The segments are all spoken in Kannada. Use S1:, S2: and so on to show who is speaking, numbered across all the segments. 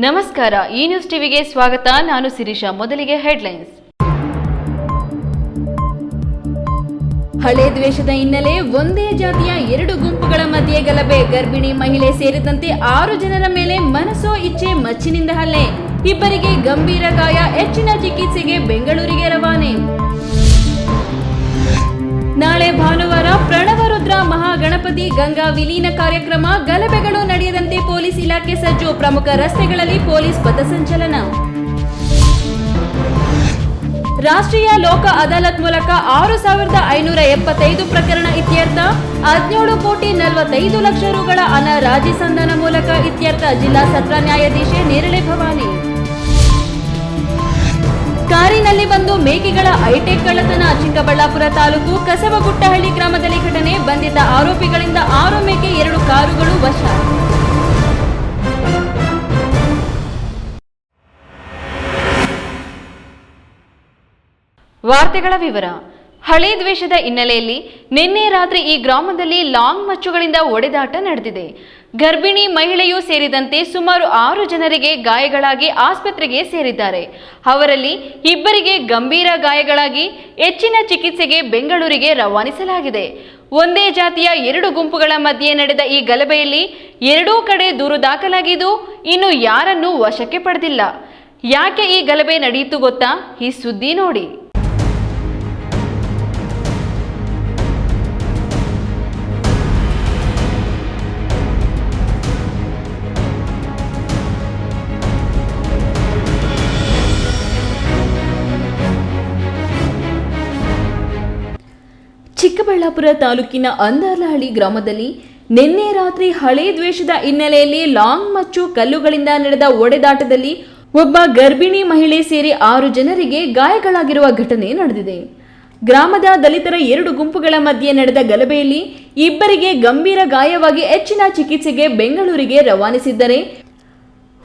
S1: ನಮಸ್ಕಾರ, ಈ ನ್ಯೂಸ್ ಟಿವಿಗೆ ಸ್ವಾಗತ. ನಾನು ಶಿರೀಷಾ. ಮೊದಲಿಗೆ ಹೆಡ್ಲೈನ್ಸ್.
S2: ಹಳೆ ದ್ವೇಷದ ಹಿನ್ನೆಲೆ ಒಂದೇ ಜಾತಿಯ ಎರಡು ಗುಂಪುಗಳ ಮಧ್ಯೆ ಗಲಭೆ. ಗರ್ಭಿಣಿ ಮಹಿಳೆ ಸೇರಿದಂತೆ 6 ಜನರ ಮೇಲೆ ಮನಸೋ ಇಚ್ಛೆ ಮಚ್ಚಿನಿಂದ ಹಲ್ಲೆ. ಇಬ್ಬರಿಗೆ ಗಂಭೀರ ಗಾಯ. ಹೆಚ್ಚಿನ ಚಿಕಿತ್ಸೆಗೆ ಬೆಂಗಳೂರಿಗೆ ರವಾನೆ. ನಾಳೆ ಭಾನುವಾರ ಪ್ರಣವರುದ್ರ ಮಹಾಗಣಪತಿ ಗಂಗಾ ವಿಲೀನ ಕಾರ್ಯಕ್ರಮ. ಗಲಭೆಗಳು ನಡೆಯದಂತೆ ಪೊಲೀಸ್ ಇಲಾಖೆ ಸಜ್ಜು. ಪ್ರಮುಖ ರಸ್ತೆಗಳಲ್ಲಿ ಪೊಲೀಸ್ ಪಥಸಂಚಲನ. ರಾಷ್ಟ್ರೀಯ ಲೋಕ ಅದಾಲತ್ ಮೂಲಕ 6,575 ಪ್ರಕರಣ ಇತ್ಯರ್ಥ. 17,45,00,000 ರುಗಳ ಹಣ ರಾಜಿ ಸಂಧಾನ ಮೂಲಕ ಇತ್ಯರ್ಥ. ಜಿಲ್ಲಾ ಸತ್ರ ನ್ಯಾಯಾಧೀಶೆ ನೇರಳೆ ಭವಾನಿ. ಕಾರಿನಲ್ಲಿ ಬಂದು ಮೇಕೆಗಳ ಹೈಟೆಕ್ ಕಳ್ಳತನ. ಚಿಕ್ಕಬಳ್ಳಾಪುರ ತಾಲೂಕು ಕಸಬಗುಟ್ಟಹಳ್ಳಿ ಗ್ರಾಮದಲ್ಲಿ ಘಟನೆ. ಬಂಧಿತ ಆರೋಪಿಗಳಿಂದ 6 ಮೇಕೆ, 2 ಕಾರುಗಳು ವಶ.
S1: ವಾರ್ತೆಗಳ ವಿವರ. ಹಳೆ ದ್ವೇಷದ ಹಿನ್ನೆಲೆಯಲ್ಲಿ ನಿನ್ನೆ ರಾತ್ರಿ ಈ ಗ್ರಾಮದಲ್ಲಿ ಲಾಂಗ್ ಮಚ್ಚುಗಳಿಂದ ಒಡೆದಾಟ ನಡೆದಿದೆ. ಗರ್ಭಿಣಿ ಮಹಿಳೆಯೂ ಸೇರಿದಂತೆ ಸುಮಾರು 6 ಜನರಿಗೆ ಗಾಯಗಳಾಗಿ ಆಸ್ಪತ್ರೆಗೆ ಸೇರಿದ್ದಾರೆ. ಅವರಲ್ಲಿ ಇಬ್ಬರಿಗೆ ಗಂಭೀರ ಗಾಯಗಳಾಗಿ ಹೆಚ್ಚಿನ ಚಿಕಿತ್ಸೆಗೆ ಬೆಂಗಳೂರಿಗೆ ರವಾನಿಸಲಾಗಿದೆ. ಒಂದೇ ಜಾತಿಯ 2 ಗುಂಪುಗಳ ಮಧ್ಯೆ ನಡೆದ ಈ ಗಲಭೆಯಲ್ಲಿ 2 ಕಡೆ ದೂರು ದಾಖಲಾಗಿದ್ದು ಇನ್ನು ಯಾರನ್ನೂ ವಶಕ್ಕೆ ಪಡೆದಿಲ್ಲ. ಯಾಕೆ ಈ ಗಲಭೆ ನಡೆಯಿತು ಗೊತ್ತಾ? ಈ ಸುದ್ದಿ ನೋಡಿ.
S2: ಚಿಕ್ಕಬಳ್ಳಾಪುರ ತಾಲೂಕಿನ ಅಂದಾರ್ಲಹಳ್ಳಿ ಗ್ರಾಮದಲ್ಲಿ ನಿನ್ನೆ ರಾತ್ರಿ ಹಳೆ ದ್ವೇಷದ ಹಿನ್ನೆಲೆಯಲ್ಲಿ ಲಾಂಗ್ ಮಚ್ಚು ಕಲ್ಲುಗಳಿಂದ ನಡೆದ ಒಡೆದಾಟದಲ್ಲಿ ಒಬ್ಬ ಗರ್ಭಿಣಿ ಮಹಿಳೆ ಸೇರಿ 6 ಜನರಿಗೆ ಗಾಯಗಳಾಗಿರುವ ಘಟನೆ ನಡೆದಿದೆ. ಗ್ರಾಮದ ದಲಿತರ 2 ಗುಂಪುಗಳ ಮಧ್ಯೆ ನಡೆದ ಗಲಭೆಯಲ್ಲಿ ಇಬ್ಬರಿಗೆ ಗಂಭೀರ ಗಾಯವಾಗಿ ಹೆಚ್ಚಿನ ಚಿಕಿತ್ಸೆಗೆ ಬೆಂಗಳೂರಿಗೆ ರವಾನಿಸಿದ್ದರೆ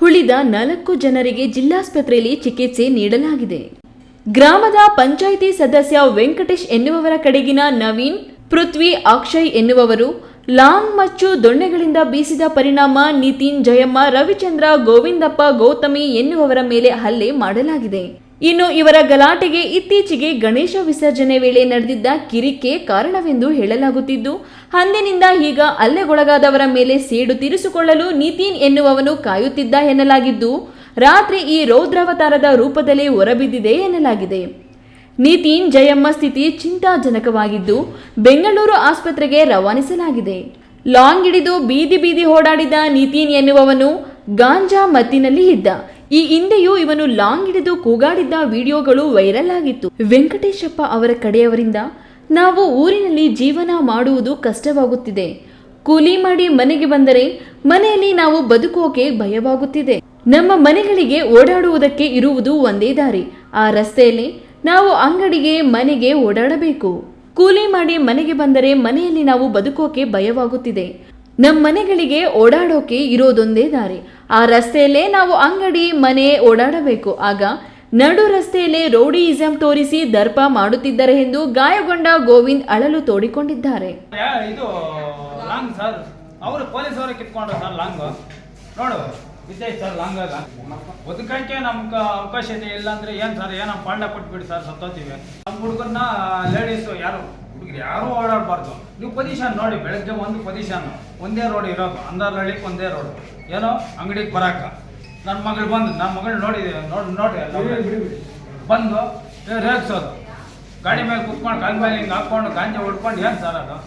S2: ಉಳಿದ 4 ಜನರಿಗೆ ಜಿಲ್ಲಾಸ್ಪತ್ರೆಯಲ್ಲಿ ಚಿಕಿತ್ಸೆ ನೀಡಲಾಗಿದೆ. ಗ್ರಾಮದ ಪಂಚಾಯಿತಿ ಸದಸ್ಯ ವೆಂಕಟೇಶ್ ಎನ್ನುವವರ ಕಡೆಗಿನ ನವೀನ್, ಪೃಥ್ವಿ, ಅಕ್ಷಯ್ ಎನ್ನುವವರು ಲಾಂಗ್ ಮಚ್ಚು ದೊಣ್ಣೆಗಳಿಂದ ಬೀಸಿದ ಪರಿಣಾಮ ನಿತಿನ್, ಜಯಮ್ಮ, ರವಿಚಂದ್ರ, ಗೋವಿಂದಪ್ಪ, ಗೌತಮಿ ಎನ್ನುವವರ ಮೇಲೆ ಹಲ್ಲೆ ಮಾಡಲಾಗಿದೆ. ಇನ್ನು ಇವರ ಗಲಾಟೆಗೆ ಇತ್ತೀಚೆಗೆ ಗಣೇಶ ವಿಸರ್ಜನೆ ವೇಳೆ ನಡೆದಿದ್ದ ಕಿರಿಕೆ ಕಾರಣವೆಂದು ಹೇಳಲಾಗುತ್ತಿದ್ದು, ಅಂದಿನಿಂದ ಈಗ ಹಲ್ಲೆಗೊಳಗಾದವರ ಮೇಲೆ ಸೇಡು ತೀರಿಸಿಕೊಳ್ಳಲು ನಿತಿನ್ ಎನ್ನುವವನು ಕಾಯುತ್ತಿದ್ದ ಎನ್ನಲಾಗಿದ್ದು, ರಾತ್ರಿ ಈ ರೌದ್ರಾವತಾರದ ರೂಪದಲ್ಲಿ ಹೊರಬಿದ್ದಿದೆ ಎನ್ನಲಾಗಿದೆ. ನಿತಿನ್, ಜಯಮ್ಮ ಸ್ಥಿತಿ ಚಿಂತಾಜನಕವಾಗಿದ್ದು ಬೆಂಗಳೂರು ಆಸ್ಪತ್ರೆಗೆ ರವಾನಿಸಲಾಗಿದೆ. ಲಾಂಗ್ ಹಿಡಿದು ಬೀದಿ ಬೀದಿ ಓಡಾಡಿದ ನಿತಿನ್ ಎನ್ನುವವನು ಗಾಂಜಾ ಮತ್ತಿನಲ್ಲಿ ಇದ್ದ. ಈ ಹಿಂದೆಯೂ ಇವನು ಲಾಂಗ್ ಹಿಡಿದು ಕೂಗಾಡಿದ್ದ ವಿಡಿಯೋಗಳು ವೈರಲ್ ಆಗಿತ್ತು. ವೆಂಕಟೇಶಪ್ಪ ಅವರ ಕಡೆಯವರಿಂದ ನಾವು ಊರಿನಲ್ಲಿ ಜೀವನ ಮಾಡುವುದು ಕಷ್ಟವಾಗುತ್ತಿದೆ. ಕೂಲಿ ಮಾಡಿ ಮನೆಗೆ ಬಂದರೆ ಮನೆಯಲ್ಲಿ ನಾವು ಬದುಕೋಕೆ ಭಯವಾಗುತ್ತಿದೆ. ನಮ್ಮ ಮನೆಗಳಿಗೆ ಓಡಾಡುವುದಕ್ಕೆ ಇರುವುದು ಒಂದೇ ದಾರಿ. ಆ ರಸ್ತೆಯಲ್ಲಿ ನಾವು ಅಂಗಡಿಗೆ, ಮನೆಗೆ ಓಡಾಡಬೇಕು. ಕೂಲಿ ಮಾಡಿ ಮನೆಗೆ ಬಂದರೆ ಮನೆಯಲ್ಲಿ ನಾವು ಬದುಕೋಕೆ ಭಯವಾಗುತ್ತಿದೆ. ನಮ್ಮ ಮನೆಗಳಿಗೆ ಓಡಾಡೋಕೆ ಇರೋದೊಂದೇ ದಾರಿ. ಆ ರಸ್ತೆಯಲ್ಲೇ ನಾವು ಅಂಗಡಿ, ಮನೆ ಓಡಾಡಬೇಕು. ಆಗ ನಡು ರಸ್ತೆಯಲ್ಲೇ ರೌಡಿಯಿಸಂ ತೋರಿಸಿ ದರ್ಪ ಮಾಡುತ್ತಿದ್ದಾರೆ ಎಂದು ಗಾಯಗೊಂಡ ಗೋವಿಂದ್ ಅಳಲು ತೋಡಿಕೊಂಡಿದ್ದಾರೆ.
S3: ವಿಜಯ್ ಸರ್ ಲಾಂಗಾಗ ಬದುಕಕ್ಕೆ ನಮ್ಗೆ ಅವಕಾಶ ಇದೆ. ಇಲ್ಲ ಅಂದ್ರೆ ಏನು ಸರ್, ಏನೋ ಪಾಂಡ ಕೊಟ್ಬಿಡಿ ಸರ್, ಸತ್ತೋತೀವಿ. ನಮ್ಮ ಹುಡುಗರನ್ನ ಲೇಡೀಸು ಹುಡುಗರು ಯಾರೂ ಓಡಾಡಬಾರ್ದು. ನೀವು ಪೊಸಿಷನ್ ನೋಡಿ, ಬೆಳಗ್ಗೆ ಒಂದು ಪೊಸಿಷನ್, ಒಂದೇ ರೋಡ್ ಇರೋದು, ಅಂದಾರ್ಲಹಳ್ಳಿಗೆ ಒಂದೇ ರೋಡ್. ಏನೋ ಅಂಗಡಿಗೆ ಬರಾಕ ನನ್ನ ಮಗಳು ನೋಡಿದೆ, ನೋಡಿ ಬಂದು ರೇಗಿಸೋದು, ಗಾಡಿ ಮೇಲೆ ಕುತ್ಕೊಂಡು ಕಾಲ ಮೇಲೆ ಹಿಂಗೆ ಹಾಕ್ಕೊಂಡು ಗಾಂಜಾ ಹೊಡ್ಕೊಂಡು ಏನು ಸರ್ ಅದು?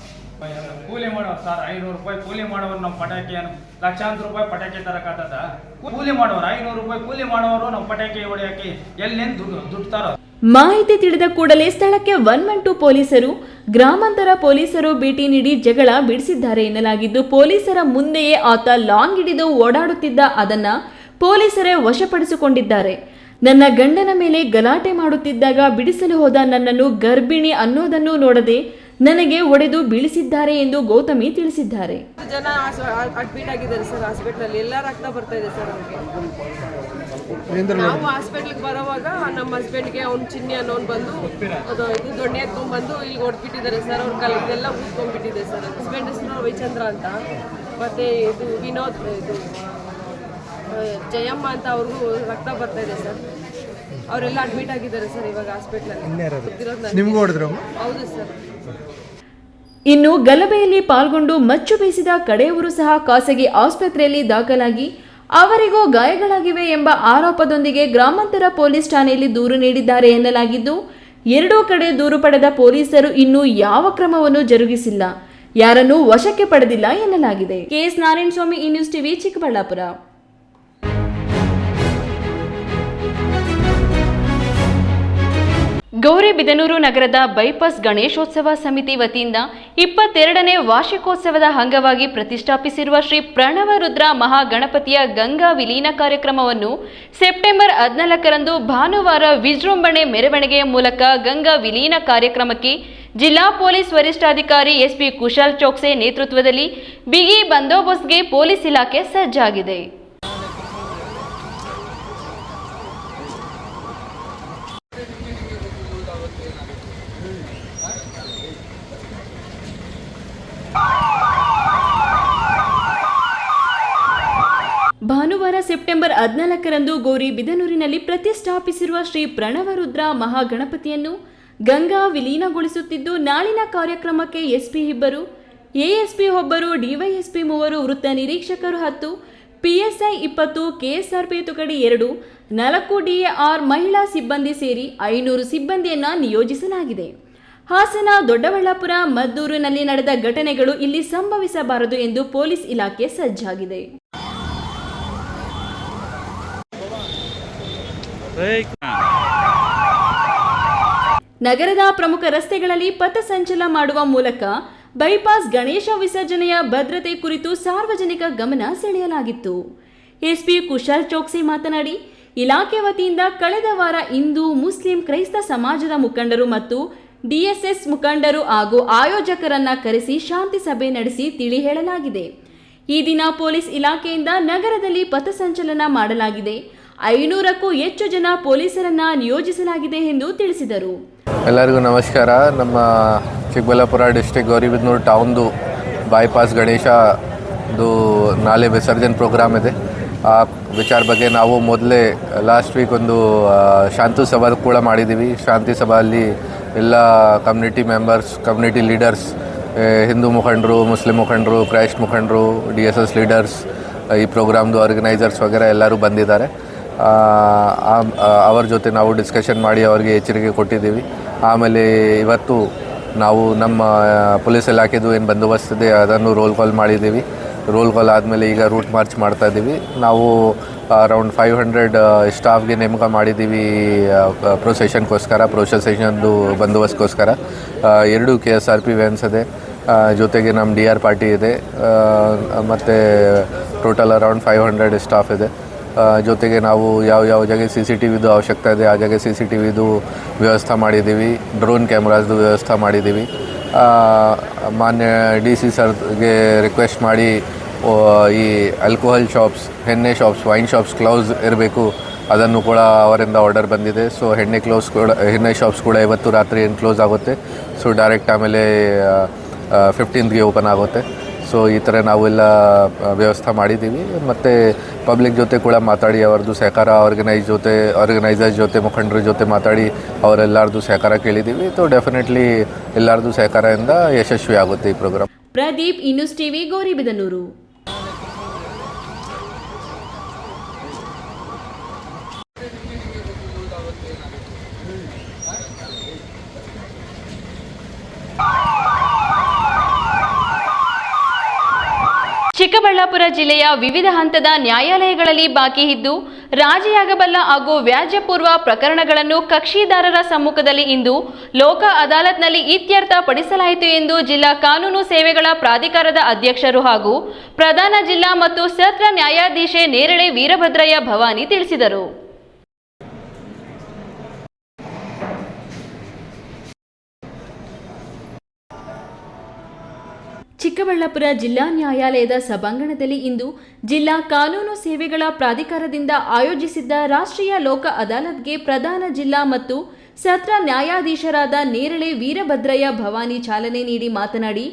S3: ಕೂಲಿ ಮಾಡೋರು ಸರ್, 500 ರೂಪಾಯಿ ಕೂಲಿ ಮಾಡೋರು. ನಮ್ಮ ಪಟಾಕಿ ಏನು ಲಕ್ಷಾಂತರ ರೂಪಾಯಿ ಪಟಾಕಿ ತರಕಾತದ? ಕೂಲಿ ಮಾಡೋರು 500 ರೂಪಾಯಿ ಕೂಲಿ ಮಾಡೋರು ನಮ್ಮ ಪಟಾಕಿ ಹೊಡೆಯಕ್ಕೆ ಎಲ್ಲಿಂದ ದುಡ್ಡು ತರೋ?
S2: ಮಾಹಿತಿ ತಿಳಿದ ಕೂಡಲೇ ಸ್ಥಳಕ್ಕೆ 112 ಪೊಲೀಸರು, ಗ್ರಾಮಾಂತರ ಪೊಲೀಸರು ಭೇಟಿ ನೀಡಿ ಜಗಳ ಬಿಡಿಸಿದ್ದಾರೆ ಎನ್ನಲಾಗಿದ್ದು, ಪೊಲೀಸರ ಮುಂದೆಯೇ ಆತ ಲಾಂಗ್ ಹಿಡಿದು ಓಡಾಡುತ್ತಿದ್ದ. ಅದನ್ನ ಪೊಲೀಸರೇ ವಶಪಡಿಸಿಕೊಂಡಿದ್ದಾರೆ. ನನ್ನ ಗಂಡನ ಮೇಲೆ ಗಲಾಟೆ ಮಾಡುತ್ತಿದ್ದಾಗ ಬಿಡಿಸಲು ಹೋದ ನನ್ನನ್ನು ಗರ್ಭಿಣಿ ಅನ್ನೋದನ್ನು ನೋಡದೆ ನನಗೆ ಒಡೆದು ಬೀಳಿಸಿದ್ದಾರೆ ಎಂದು ಗೌತಮಿ ತಿಳಿಸಿದ್ದಾರೆ.
S4: ಜನ ಅಡ್ಮಿಟ್ ಆಗಿದ್ದಾರೆ ಸರ್ ಹಾಸ್ಪಿಟಲ್. ಎಲ್ಲ ರಕ್ತ ಬರ್ತಾ ಇದೆ ಸರ್ ಅವ್ರಿಗೆ. ನಾವು ಹಾಸ್ಪಿಟ್ಲಿಗೆ ಬರೋವಾಗ ನಮ್ಮ ಹಸ್ಬೆಂಡ್ಗೆ ಅವ್ನು ಚಿನ್ನಿ ಅನ್ನೋನು ಬಂದು ಅದು ಇದು ದೊಣ್ಣೆ ಎತ್ಕೊಂಡ್ಬಂದು ಇಲ್ಲಿ ಹೊಡ್ಬಿಟ್ಟಿದ್ದಾರೆ ಸರ್. ಅವ್ರ ಕಲ್ಲಿಗೆಲ್ಲ ಊದ್ಕೊಂಡ್ಬಿಟ್ಟಿದೆ ಸರ್. ಹಸ್ಬೆಂಡ್ ಹೆಸರು ರವಿಚಂದ್ರ ಅಂತ, ಮತ್ತೆ ಇದು ವಿನೋದ್, ಇದು ಜಯಮ್ಮ ಅಂತ ಅವ್ರಿಗೂ ರಕ್ತ ಬರ್ತಾ ಇದೆ ಸರ್. ಅವರೆಲ್ಲ ಅಡ್ಮಿಟ್ ಆಗಿದ್ದಾರೆ ಸರ್ ಇವಾಗ ಹಾಸ್ಪಿಟ್ಲಲ್ಲಿ.
S5: ನಿಮ್ಗೂ ಹೊಡೆದ್ರು?
S4: ಹೌದು ಸರ್.
S2: ಇನ್ನು ಗಲಭೆಯಲ್ಲಿ ಪಾಲ್ಗೊಂಡು ಮಚ್ಚು ಬೀಸಿದ ಕಡೆಯವರು ಸಹ ಖಾಸಗಿ ಆಸ್ಪತ್ರೆಯಲ್ಲಿ ದಾಖಲಾಗಿ ಅವರಿಗೂ ಗಾಯಗಳಾಗಿವೆ ಎಂಬ ಆರೋಪದೊಂದಿಗೆ ಗ್ರಾಮಾಂತರ ಪೊಲೀಸ್ ಠಾಣೆಯಲ್ಲಿ ದೂರು ನೀಡಿದ್ದಾರೆ ಎನ್ನಲಾಗಿದ್ದು, ಎರಡೂ ಕಡೆ ದೂರು ಪಡೆದ ಪೊಲೀಸರು ಇನ್ನೂ ಯಾವ ಕ್ರಮವನ್ನು ಜರುಗಿಸಿಲ್ಲ, ಯಾರನ್ನೂ ವಶಕ್ಕೆ ಪಡೆದಿಲ್ಲ ಎನ್ನಲಾಗಿದೆ. ಕೆಎಸ್ ನಾರಾಯಣಸ್ವಾಮಿ, ಈ ನ್ಯೂಸ್ ಟಿವಿ, ಚಿಕ್ಕಬಳ್ಳಾಪುರ.
S1: ಗೌರಿಬಿದನೂರು ನಗರದ ಬೈಪಾಸ್ ಗಣೇಶೋತ್ಸವ ಸಮಿತಿ ವತಿಯಿಂದ 22ನೇ ವಾರ್ಷಿಕೋತ್ಸವದ ಅಂಗವಾಗಿ ಪ್ರತಿಷ್ಠಾಪಿಸಿರುವ ಶ್ರೀ ಪ್ರಣವ ರುದ್ರ ಮಹಾಗಣಪತಿಯ ಗಂಗಾ ವಿಲೀನ ಕಾರ್ಯಕ್ರಮವನ್ನು ಸೆಪ್ಟೆಂಬರ್ 14ರಂದು ಭಾನುವಾರ ವಿಜೃಂಭಣೆ ಮೆರವಣಿಗೆಯ ಮೂಲಕ ಗಂಗಾ ವಿಲೀನ ಕಾರ್ಯಕ್ರಮಕ್ಕೆ ಜಿಲ್ಲಾ ಪೊಲೀಸ್ ವರಿಷ್ಠಾಧಿಕಾರಿ ಎಸ್ಪಿ ಕುಶಾಲ್ ಚೋಕ್ಸೆ ನೇತೃತ್ವದಲ್ಲಿ ಬಿಗಿ ಬಂದೋಬಸ್ತ್ಗೆ ಪೊಲೀಸ್ ಇಲಾಖೆ ಸಜ್ಜಾಗಿದೆ.
S2: ಭಾನುವಾರ ಸೆಪ್ಟೆಂಬರ್ 14ರಂದು ಗೌರಿಬಿದನೂರಿನಲ್ಲಿ ಪ್ರತಿಷ್ಠಾಪಿಸಿರುವ ಶ್ರೀ ಪ್ರಣವರುದ್ರ ಮಹಾಗಣಪತಿಯನ್ನು ಗಂಗಾ ವಿಲೀನಗೊಳಿಸುತ್ತಿದ್ದು, ನಾಳಿನ ಕಾರ್ಯಕ್ರಮಕ್ಕೆ ಎಸ್ಪಿ 2, ಎಎಸ್ಪಿ 1, ಡಿವೈಎಸ್ಪಿ 3, ವೃತ್ತ ನಿರೀಕ್ಷಕರು 10, ಪಿಎಸ್ಐ 20, ಕೆಎಸ್ಆರ್ಪಿ ತುಕಡಿ 2, 4 ಡಿಎಆರ್ ಮಹಿಳಾ ಸಿಬ್ಬಂದಿ ಸೇರಿ 500 ಸಿಬ್ಬಂದಿಯನ್ನು ನಿಯೋಜಿಸಲಾಗಿದೆ. ಹಾಸನ, ದೊಡ್ಡಬಳ್ಳಾಪುರ, ಮದ್ದೂರಿನಲ್ಲಿ ನಡೆದ ಘಟನೆಗಳು ಇಲ್ಲಿ ಸಂಭವಿಸಬಾರದು ಎಂದು ಪೊಲೀಸ್ ಇಲಾಖೆ ಸಜ್ಜಾಗಿದೆ. ನಗರದ ಪ್ರಮುಖ ರಸ್ತೆಗಳಲ್ಲಿ ಪಥಸಂಚಲನ ಮಾಡುವ ಮೂಲಕ ಬೈಪಾಸ್ ಗಣೇಶ ವಿಸರ್ಜನೆಯ ಭದ್ರತೆ ಕುರಿತು ಸಾರ್ವಜನಿಕ ಗಮನ ಸೆಳೆಯಲಾಗಿತ್ತು. ಎಸ್ಪಿ ಕುಶಾಲ್ ಚೋಕ್ಸಿ ಮಾತನಾಡಿ, ಇಲಾಖೆ ವತಿಯಿಂದ ಕಳೆದ ವಾರ ಹಿಂದೂ, ಮುಸ್ಲಿಂ, ಕ್ರೈಸ್ತ ಸಮಾಜದ ಮುಖಂಡರು ಮತ್ತು ಡಿಎಸ್ಎಸ್ ಮುಖಂಡರು ಹಾಗೂ ಆಯೋಜಕರನ್ನ ಕರೆಸಿ ಶಾಂತಿ ಸಭೆ ನಡೆಸಿ ತಿಳಿ ಹೇಳಲಾಗಿದೆ. ಈ ದಿನ ಪೊಲೀಸ್ ಇಲಾಖೆಯಿಂದ ನಗರದಲ್ಲಿ ಪಥಸಂಚಲನ ಮಾಡಲಾಗಿದೆ. 500ಕ್ಕೂ ಹೆಚ್ಚು ಜನ ಪೊಲೀಸರನ್ನ ನಿಯೋಜಿಸಲಾಗಿದೆ ಎಂದು ತಿಳಿಸಿದರು.
S6: ಎಲ್ಲರಿಗೂ ನಮಸ್ಕಾರ. ನಮ್ಮ ಚಿಕ್ಕಬಳ್ಳಾಪುರ ಡಿಸ್ಟ್ರಿಕ್ಟ್ ಗೌರಿಬಿದನೂರು ಟೌನ್ದು ಬೈಪಾಸ್ ಗಣೇಶದು ನಾಳೆ ವಿಸರ್ಜನೆ ಪ್ರೋಗ್ರಾಮ್ ಇದೆ. ಆ ವಿಚಾರ ಬಗ್ಗೆ ನಾವು ಮೊದಲೇ ಲಾಸ್ಟ್ ವೀಕ್ ಒಂದು ಶಾಂತಿ ಸಭಾ ಕೂಡ ಮಾಡಿದ್ದೀವಿ. ಶಾಂತಿ ಸಭೆಯಲ್ಲಿ ಎಲ್ಲ community members, community leaders, Hindu ಮುಖಂಡರು, ಮುಸ್ಲಿಂ ಮುಖಂಡರು, ಕ್ರೈಸ್ಟ್ ಮುಖಂಡರು, DSS ಲೀಡರ್ಸ್, ಈ ಪ್ರೋಗ್ರಾಮ್ದು ಆರ್ಗನೈಸರ್ಸ್ ವಗೇರೆ ಎಲ್ಲರೂ ಬಂದಿದ್ದಾರೆ. ಅವರ ಜೊತೆ ನಾವು ಡಿಸ್ಕಷನ್ ಮಾಡಿ ಅವರಿಗೆ ಎಚ್ಚರಿಕೆ ಕೊಟ್ಟಿದ್ದೀವಿ. ಆಮೇಲೆ ಇವತ್ತು ನಾವು ನಮ್ಮ ಪೊಲೀಸ್ ಇಲಾಖೆದು ಏನು ಬಂದೋಬಸ್ತ್ ಇದೆ ಅದನ್ನು ರೋಲ್ ಕಾಲ್ ಮಾಡಿದ್ದೀವಿ. ರೋಲ್ ಕಾಲ್ ಆದಮೇಲೆ ಈಗ ರೂಟ್ ಮಾರ್ಚ್ ಮಾಡ್ತಾ ಇದ್ದೀವಿ. ನಾವು ಅರೌಂಡ್ 500 ಸ್ಟಾಫ್ಗೆ ನೇಮಕ ಮಾಡಿದ್ದೀವಿ ಪ್ರೊಸೆಷನ್ದು ಬಂದೋಬಸ್ತ್ಗೋಸ್ಕರ. 2 KSRP ವ್ಯಾನ್ಸ್ ಇದೆ, ಜೊತೆಗೆ ನಮ್ಮ DR ಪಾರ್ಟಿ ಇದೆ, ಮತ್ತು ಟೋಟಲ್ ಅರೌಂಡ್ 500 ಸ್ಟಾಫ್ ಇದೆ. ಜೊತೆಗೆ ನಾವು ಯಾವ ಜಾಗ CCTVದು ಅವಶ್ಯಕತೆ ಇದೆ ಆ ಜಾಗ CCTVದು ವ್ಯವಸ್ಥೆ ಮಾಡಿದ್ದೀವಿ. ಡ್ರೋನ್ ಕ್ಯಾಮ್ರಾಸ್ದು ವ್ಯವಸ್ಥೆ ಮಾಡಿದ್ದೀವಿ. ಮಾನ್ಯ DC ಸರ್ಗೆ ರಿಕ್ವೆಸ್ಟ್ ಮಾಡಿ ಈ ಆಲ್ಕೋಹಾಲ್ ಶಾಪ್ಸ್, ಎಣ್ಣೆ ಶಾಪ್ಸ್, ವೈನ್ ಶಾಪ್ಸ್ ಕ್ಲೋಸ್ ಇರಬೇಕು, ಅದನ್ನು ಕೂಡ ಅವರಿಂದ ಆರ್ಡರ್ ಬಂದಿದೆ. ಸೊ ಎಣ್ಣೆ ಶಾಪ್ಸ್ ಕೂಡ ಇವತ್ತು ರಾತ್ರಿ ಏನು ಕ್ಲೋಸ್ ಆಗುತ್ತೆ. ಸೊ ಡೈರೆಕ್ಟ್ ಆಮೇಲೆ 15ಗೆ ಓಪನ್ ಆಗುತ್ತೆ. ಸೊ ಈ ಥರ ನಾವೆಲ್ಲ ವ್ಯವಸ್ಥೆ ಮಾಡಿದ್ದೀವಿ. ಮತ್ತು ಪಬ್ಲಿಕ್ ಜೊತೆ ಕೂಡ ಮಾತಾಡಿ ಅವರದ್ದು ಸಹಕಾರ, ಆರ್ಗನೈಸರ್ಸ್ ಜೊತೆ, ಮುಖಂಡರ ಜೊತೆ ಮಾತಾಡಿ ಅವರೆಲ್ಲರದ್ದು ಸಹಕಾರ ಕೇಳಿದ್ದೀವಿ. ಸೊ ಡೆಫಿನೆಟ್ಲಿ ಎಲ್ಲರದ್ದು ಸಹಕಾರದಿಂದ ಯಶಸ್ವಿ ಆಗುತ್ತೆ ಈ programme.
S2: Pradeep, news TV, Gauribidanur.
S1: Chikkaballapur ಜಿಲ್ಲೆಯ ವಿವಿಧ ಹಂತದ ನ್ಯಾಯಾಲಯಗಳಲ್ಲಿ ಬಾಕಿ ಇದ್ದು ರಾಜಿಯಾಗಬಲ್ಲ ಹಾಗೂ ವ್ಯಾಜ್ಯಪೂರ್ವ ಪ್ರಕರಣಗಳನ್ನು ಕಕ್ಷಿದಾರರ ಸಮ್ಮುಖದಲ್ಲಿ ಇಂದು ಲೋಕ ಅದಾಲತ್ನಲ್ಲಿ ಇತ್ಯರ್ಥ ಪಡಿಸಲಾಯಿತು ಎಂದು ಜಿಲ್ಲಾ ಕಾನೂನು ಸೇವೆಗಳ ಪ್ರಾಧಿಕಾರದ ಅಧ್ಯಕ್ಷರು ಹಾಗೂ ಪ್ರಧಾನ ಜಿಲ್ಲಾ ಮತ್ತು ಸತ್ರ ನ್ಯಾಯಾಧೀಶೆ ನೇರಳೆ ವೀರಭದ್ರಯ್ಯ ಭವಾನಿ ತಿಳಿಸಿದರು.
S2: ಚಿಕ್ಕಬಳ್ಳಾಪುರ ಜಿಲ್ಲಾ ನ್ಯಾಯಾಲಯದ ಸಭಾಂಗಣದಲ್ಲಿ ಇಂದು ಜಿಲ್ಲಾ ಕಾನೂನು ಸೇವೆಗಳ ಪ್ರಾಧಿಕಾರದಿಂದ ಆಯೋಜಿಸಿದ್ದ ರಾಷ್ಟ್ರೀಯ ಲೋಕ ಅದಾಲತ್ಗೆ ಪ್ರಧಾನ ಜಿಲ್ಲಾ ಮತ್ತು ಸತ್ರ ನ್ಯಾಯಾಧೀಶರಾದ ನೇರಳೆ ವೀರಭದ್ರಯ್ಯ ಭವಾನಿ ಚಾಲನೆ ನೀಡಿ ಮಾತನಾಡಿ,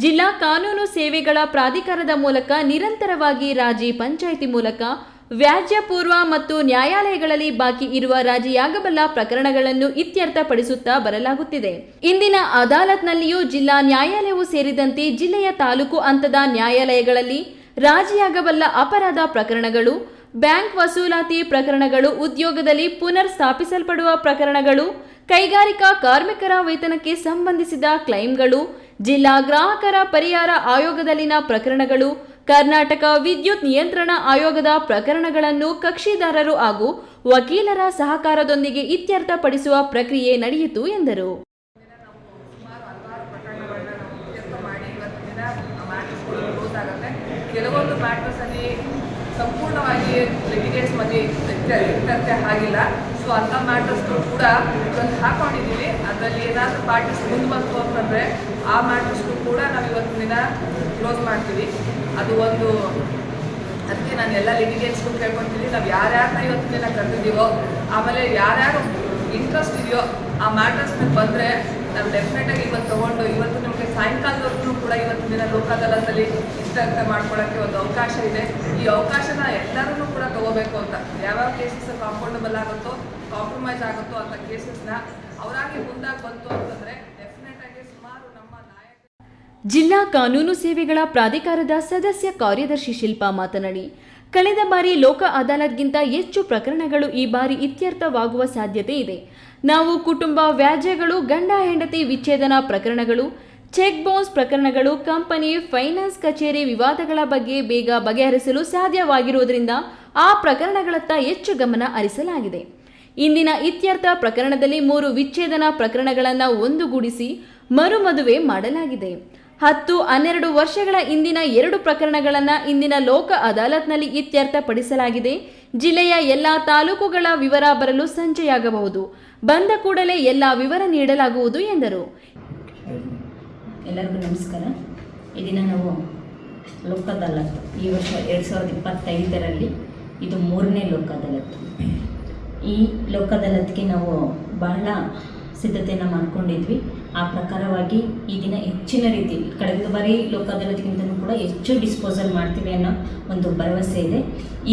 S2: ಜಿಲ್ಲಾ ಕಾನೂನು ಸೇವೆಗಳ ಪ್ರಾಧಿಕಾರದ ಮೂಲಕ ನಿರಂತರವಾಗಿ ರಾಜಿ ಪಂಚಾಯಿತಿ ಮೂಲಕ ವ್ಯಾಜ್ಯ ಪೂರ್ವ ಮತ್ತು ನ್ಯಾಯಾಲಯಗಳಲ್ಲಿ ಬಾಕಿ ಇರುವ ರಾಜಿಯಾಗಬಲ್ಲ ಪ್ರಕರಣಗಳನ್ನು ಇತ್ಯರ್ಥಪಡಿಸುತ್ತಾ ಬರಲಾಗುತ್ತಿದೆ. ಇಂದಿನ ಅದಾಲತ್ನಲ್ಲಿಯೂ ಜಿಲ್ಲಾ ನ್ಯಾಯಾಲಯವೂ ಸೇರಿದಂತೆ ಜಿಲ್ಲೆಯ ತಾಲೂಕು ಹಂತದ ನ್ಯಾಯಾಲಯಗಳಲ್ಲಿ ರಾಜಿಯಾಗಬಲ್ಲ ಅಪರಾಧ ಪ್ರಕರಣಗಳು, ಬ್ಯಾಂಕ್ ವಸೂಲಾತಿ ಪ್ರಕರಣಗಳು, ಉದ್ಯೋಗದಲ್ಲಿ ಪುನರ್ ಸ್ಥಾಪಿಸಲ್ಪಡುವ ಪ್ರಕರಣಗಳು, ಕೈಗಾರಿಕಾ ಕಾರ್ಮಿಕರ ವೇತನಕ್ಕೆ ಸಂಬಂಧಿಸಿದ ಕ್ಲೈಮ್ಗಳು, ಜಿಲ್ಲಾ ಗ್ರಾಹಕರ ಪರಿಹಾರ ಆಯೋಗದಲ್ಲಿನ ಪ್ರಕರಣಗಳು, ಕರ್ನಾಟಕ ವಿದ್ಯುತ್ ನಿಯಂತ್ರಣ ಆಯೋಗದ ಪ್ರಕರಣಗಳನ್ನು ಕಕ್ಷಿದಾರರು ಹಾಗೂ ವಕೀಲರ ಸಹಕಾರದೊಂದಿಗೆ ಇತ್ಯರ್ಥಪಡಿಸುವ ಪ್ರಕ್ರಿಯೆ ನಡೆಯಿತು ಎಂದರು.
S4: ಕೆಲವೊಂದು ಮ್ಯಾಟರ್ಸ್ ಅಲ್ಲಿ ಸಂಪೂರ್ಣವಾಗಿ ಲಿಟಿಗೇಟ್ಸ್ ಮಧ್ಯೆ ಇತ್ಯರ್ಥ ಆಗಿಲ್ಲ. ಸೊ ಅಂಥ ಮ್ಯಾಟರ್ಸ್ಗಳು ಕೂಡ ಇವತ್ತು ಹಾಕೊಂಡಿದ್ದೀವಿ. ಅದರಲ್ಲಿ ಏನಾದರೂ ಪಾರ್ಟೀಸ್ ಮುಂದೆ ಬಂತು ಅಂತಂದರೆ ಆ ಮ್ಯಾಟರ್ಸ್ಗಳು ಕೂಡ ನಾವು ಇವತ್ತಿನ ದಿನ ಕ್ಲೋಸ್ ಮಾಡ್ತೀವಿ. ಅದು ಒಂದು ಅದಕ್ಕೆ ನಾನು ಎಲ್ಲ ಲಿಟಿಗೇಟ್ಸ್ಗೂ ಕೇಳ್ಕೊಳ್ತೀನಿ, ನಾವು ಯಾರ್ಯಾರನ್ನ ಇವತ್ತಿನ ದಿನ ಕರೆದಿದ್ದೀವೋ, ಆಮೇಲೆ ಯಾರ್ಯಾರು ಇಂಟ್ರೆಸ್ಟ್ ಇದೆಯೋ ಆ ಮ್ಯಾಟರ್ಸ್ ಮೇಲೆ ಬಂದರೆ ನಾವು ಡೆಫಿನೆಟಾಗಿ ಇವತ್ತು ತೊಗೊಂಡು ಇವತ್ತು ನಿಮಗೆ ಸಾಯಂಕಾಲದವರೆಗೂ ಕೂಡ ಇವತ್ತಿನ ದಿನ ಲೋಕ ಅದಾಲತಲ್ಲಿ ಇತ್ಯರ್ಥ ಮಾಡ್ಕೊಳ್ಳೋಕ್ಕೆ ಒಂದು ಅವಕಾಶ ಇದೆ. ಈ ಅವಕಾಶನ ಎಲ್ಲರೂ ಕೂಡ ತೊಗೋಬೇಕು ಅಂತ, ಯಾವ್ಯಾವ ಕೇಸಸ್ ಕಾಂಪೌಂಡಬಲ್ ಆಗುತ್ತೋ, ಕಾಂಪ್ರಮೈಸ್ ಆಗುತ್ತೋ ಅಂತ ಕೇಸಸ್ನ ಅವರಾಗಿ ಮುಂದಾಗಿ ಬಂತು ಅಂತಂದರೆ ಡೆಫಿನೆಟಾಗಿ ಸುಮಾರು ನಮ್ಮ
S2: ಜಿಲ್ಲಾ ಕಾನೂನು ಸೇವೆಗಳ ಪ್ರಾಧಿಕಾರದ ಸದಸ್ಯ ಕಾರ್ಯದರ್ಶಿ ಶಿಲ್ಪಾ ಮಾತನಾಡಿ, ಕಳೆದ ಬಾರಿ ಲೋಕ ಅದಾಲತ್ಗಿಂತ ಹೆಚ್ಚು ಪ್ರಕರಣಗಳು ಈ ಬಾರಿ ಇತ್ಯರ್ಥವಾಗುವ ಸಾಧ್ಯತೆ ಇದೆ. ನಾವು ಕುಟುಂಬ ವ್ಯಾಜ್ಯಗಳು, ಗಂಡ ಹೆಂಡತಿ ವಿಚ್ಛೇದನ ಪ್ರಕರಣಗಳು, ಚೆಕ್ ಬೌನ್ಸ್ ಪ್ರಕರಣಗಳು, ಕಂಪನಿ ಫೈನಾನ್ಸ್ ಕಚೇರಿ ವಿವಾದಗಳ ಬಗ್ಗೆ ಬೇಗ ಬಗೆಹರಿಸಲು ಸಾಧ್ಯವಾಗಿರುವುದರಿಂದ ಆ ಪ್ರಕರಣಗಳತ್ತ ಹೆಚ್ಚು ಗಮನ ಹರಿಸಲಾಗಿದೆ. ಇಂದಿನ ಇತ್ಯರ್ಥ ಪ್ರಕರಣದಲ್ಲಿ 3 ವಿಚ್ಛೇದನ ಪ್ರಕರಣಗಳನ್ನು ಒಂದುಗೂಡಿಸಿ ಮರುಮದುವೆ ಮಾಡಲಾಗಿದೆ. 10-12 ವರ್ಷಗಳ ಇಂದಿನ 2 ಪ್ರಕರಣಗಳನ್ನು ಇಂದಿನ ಲೋಕ ಅದಾಲತ್ನಲ್ಲಿ ಇತ್ಯರ್ಥಪಡಿಸಲಾಗಿದೆ. ಜಿಲ್ಲೆಯ ಎಲ್ಲ ತಾಲೂಕುಗಳ ವಿವರ ಬರಲು ಸಂಜೆಯಾಗಬಹುದು. ಬಂದ ಕೂಡಲೇ ಎಲ್ಲ ವಿವರ ನೀಡಲಾಗುವುದು ಎಂದರು.
S5: ಎಲ್ಲರಿಗೂ ನಮಸ್ಕಾರ. ಈ ದಿನ ನಾವು ಲೋಕ ಅದಾಲತ್ ಈ ವರ್ಷ 2025ರಲ್ಲಿ ಇದು 3ನೇ ಲೋಕ ಅದಾಲತ್. ಈ ಲೋಕ ಅದಾಲತ್ಗೆ ನಾವು ಬಹಳ ಸಿದ್ಧತೆಯನ್ನು ಮಾಡ್ಕೊಂಡಿದ್ವಿ. ಆ ಪ್ರಕಾರವಾಗಿ ಈ ದಿನ ಹೆಚ್ಚಿನ ರೀತಿ ಕಳೆದ ಬಾರಿ ಲೋಕ ಅದಾಲತ್ಗಿಂತಲೂ ಕೂಡ ಹೆಚ್ಚು ಡಿಸ್ಪೋಸಲ್ ಮಾಡ್ತೀವಿ ಅನ್ನೋ ಒಂದು ಭರವಸೆ ಇದೆ.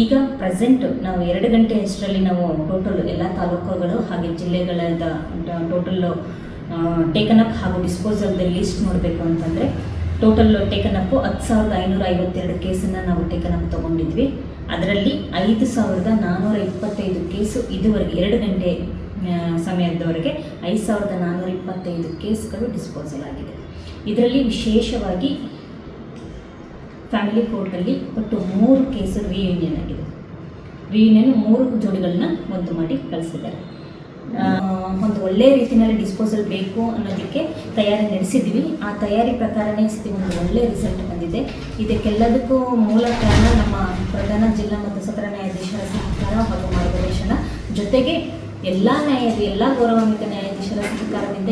S5: ಈಗ ಪ್ರೆಸೆಂಟ್ ನಾವು 2 ಗಂಟೆ ಅಷ್ಟರಲ್ಲಿ ನಾವು ಟೋಟಲ್ ಎಲ್ಲ ತಾಲೂಕುಗಳು ಹಾಗೆ ಜಿಲ್ಲೆಗಳದ ಟೋಟಲ್ ಟೇಕನ್ ಅಪ್ ಹಾಗೂ ಡಿಸ್ಪೋಸಲ್ದ ಲಿಸ್ಟ್ ನೋಡಬೇಕು ಅಂತಂದರೆ ಟೋಟಲ್ ಟೇಕನ್ ಅಪ್ಪು 10,552 ಕೇಸನ್ನು ನಾವು ಟೇಕನ್ ಅಪ್ ತೊಗೊಂಡಿದ್ವಿ. ಅದರಲ್ಲಿ 5,425 ಕೇಸು ಇದುವರೆಗೆ 2 ಗಂಟೆ ಸಮಯದವರೆಗೆ 5,425 ಕೇಸ್ಗಳು ಡಿಸ್ಪೋಸಲ್ ಆಗಿದೆ. ಇದರಲ್ಲಿ ವಿಶೇಷವಾಗಿ ಫ್ಯಾಮಿಲಿ ಕೋರ್ಟಲ್ಲಿ ಒಟ್ಟು 3 ಕೇಸು ರಿಯೂನಿಯನ್ ಆಗಿದೆ. ರಿಯೂನಿಯನ್ 3 ಜೋಡಿಗಳನ್ನ ಒಂದು ಮಾಡಿ ಕಳಿಸಿದ್ದಾರೆ. ಒಂದು ಒಳ್ಳೆಯ ರೀತಿಯಲ್ಲಿ ಡಿಸ್ಪೋಸಲ್ ಬೇಕು ಅನ್ನೋದಕ್ಕೆ ತಯಾರಿ ನಡೆಸಿದ್ವಿ. ಆ ತಯಾರಿ ಪ್ರಕಾರನೇ ಒಂದು ಒಳ್ಳೆಯ ರಿಸಲ್ಟ್ ಬಂದಿದೆ. ಇದಕ್ಕೆಲ್ಲದಕ್ಕೂ ಮೂಲ ಕಾರಣ ನಮ್ಮ ಪ್ರಧಾನ ಜಿಲ್ಲಾ ಮತ್ತು ಸತ್ರ ನ್ಯಾಯಾಧೀಶರ ಸಹಕಾರ ಹಾಗೂ ಮಾರ್ಗದರ್ಶನ, ಜೊತೆಗೆ ಎಲ್ಲ ಗೌರವಾನ್ವಿತ ನ್ಯಾಯಾಧೀಶರ ಸಹಕಾರದಿಂದ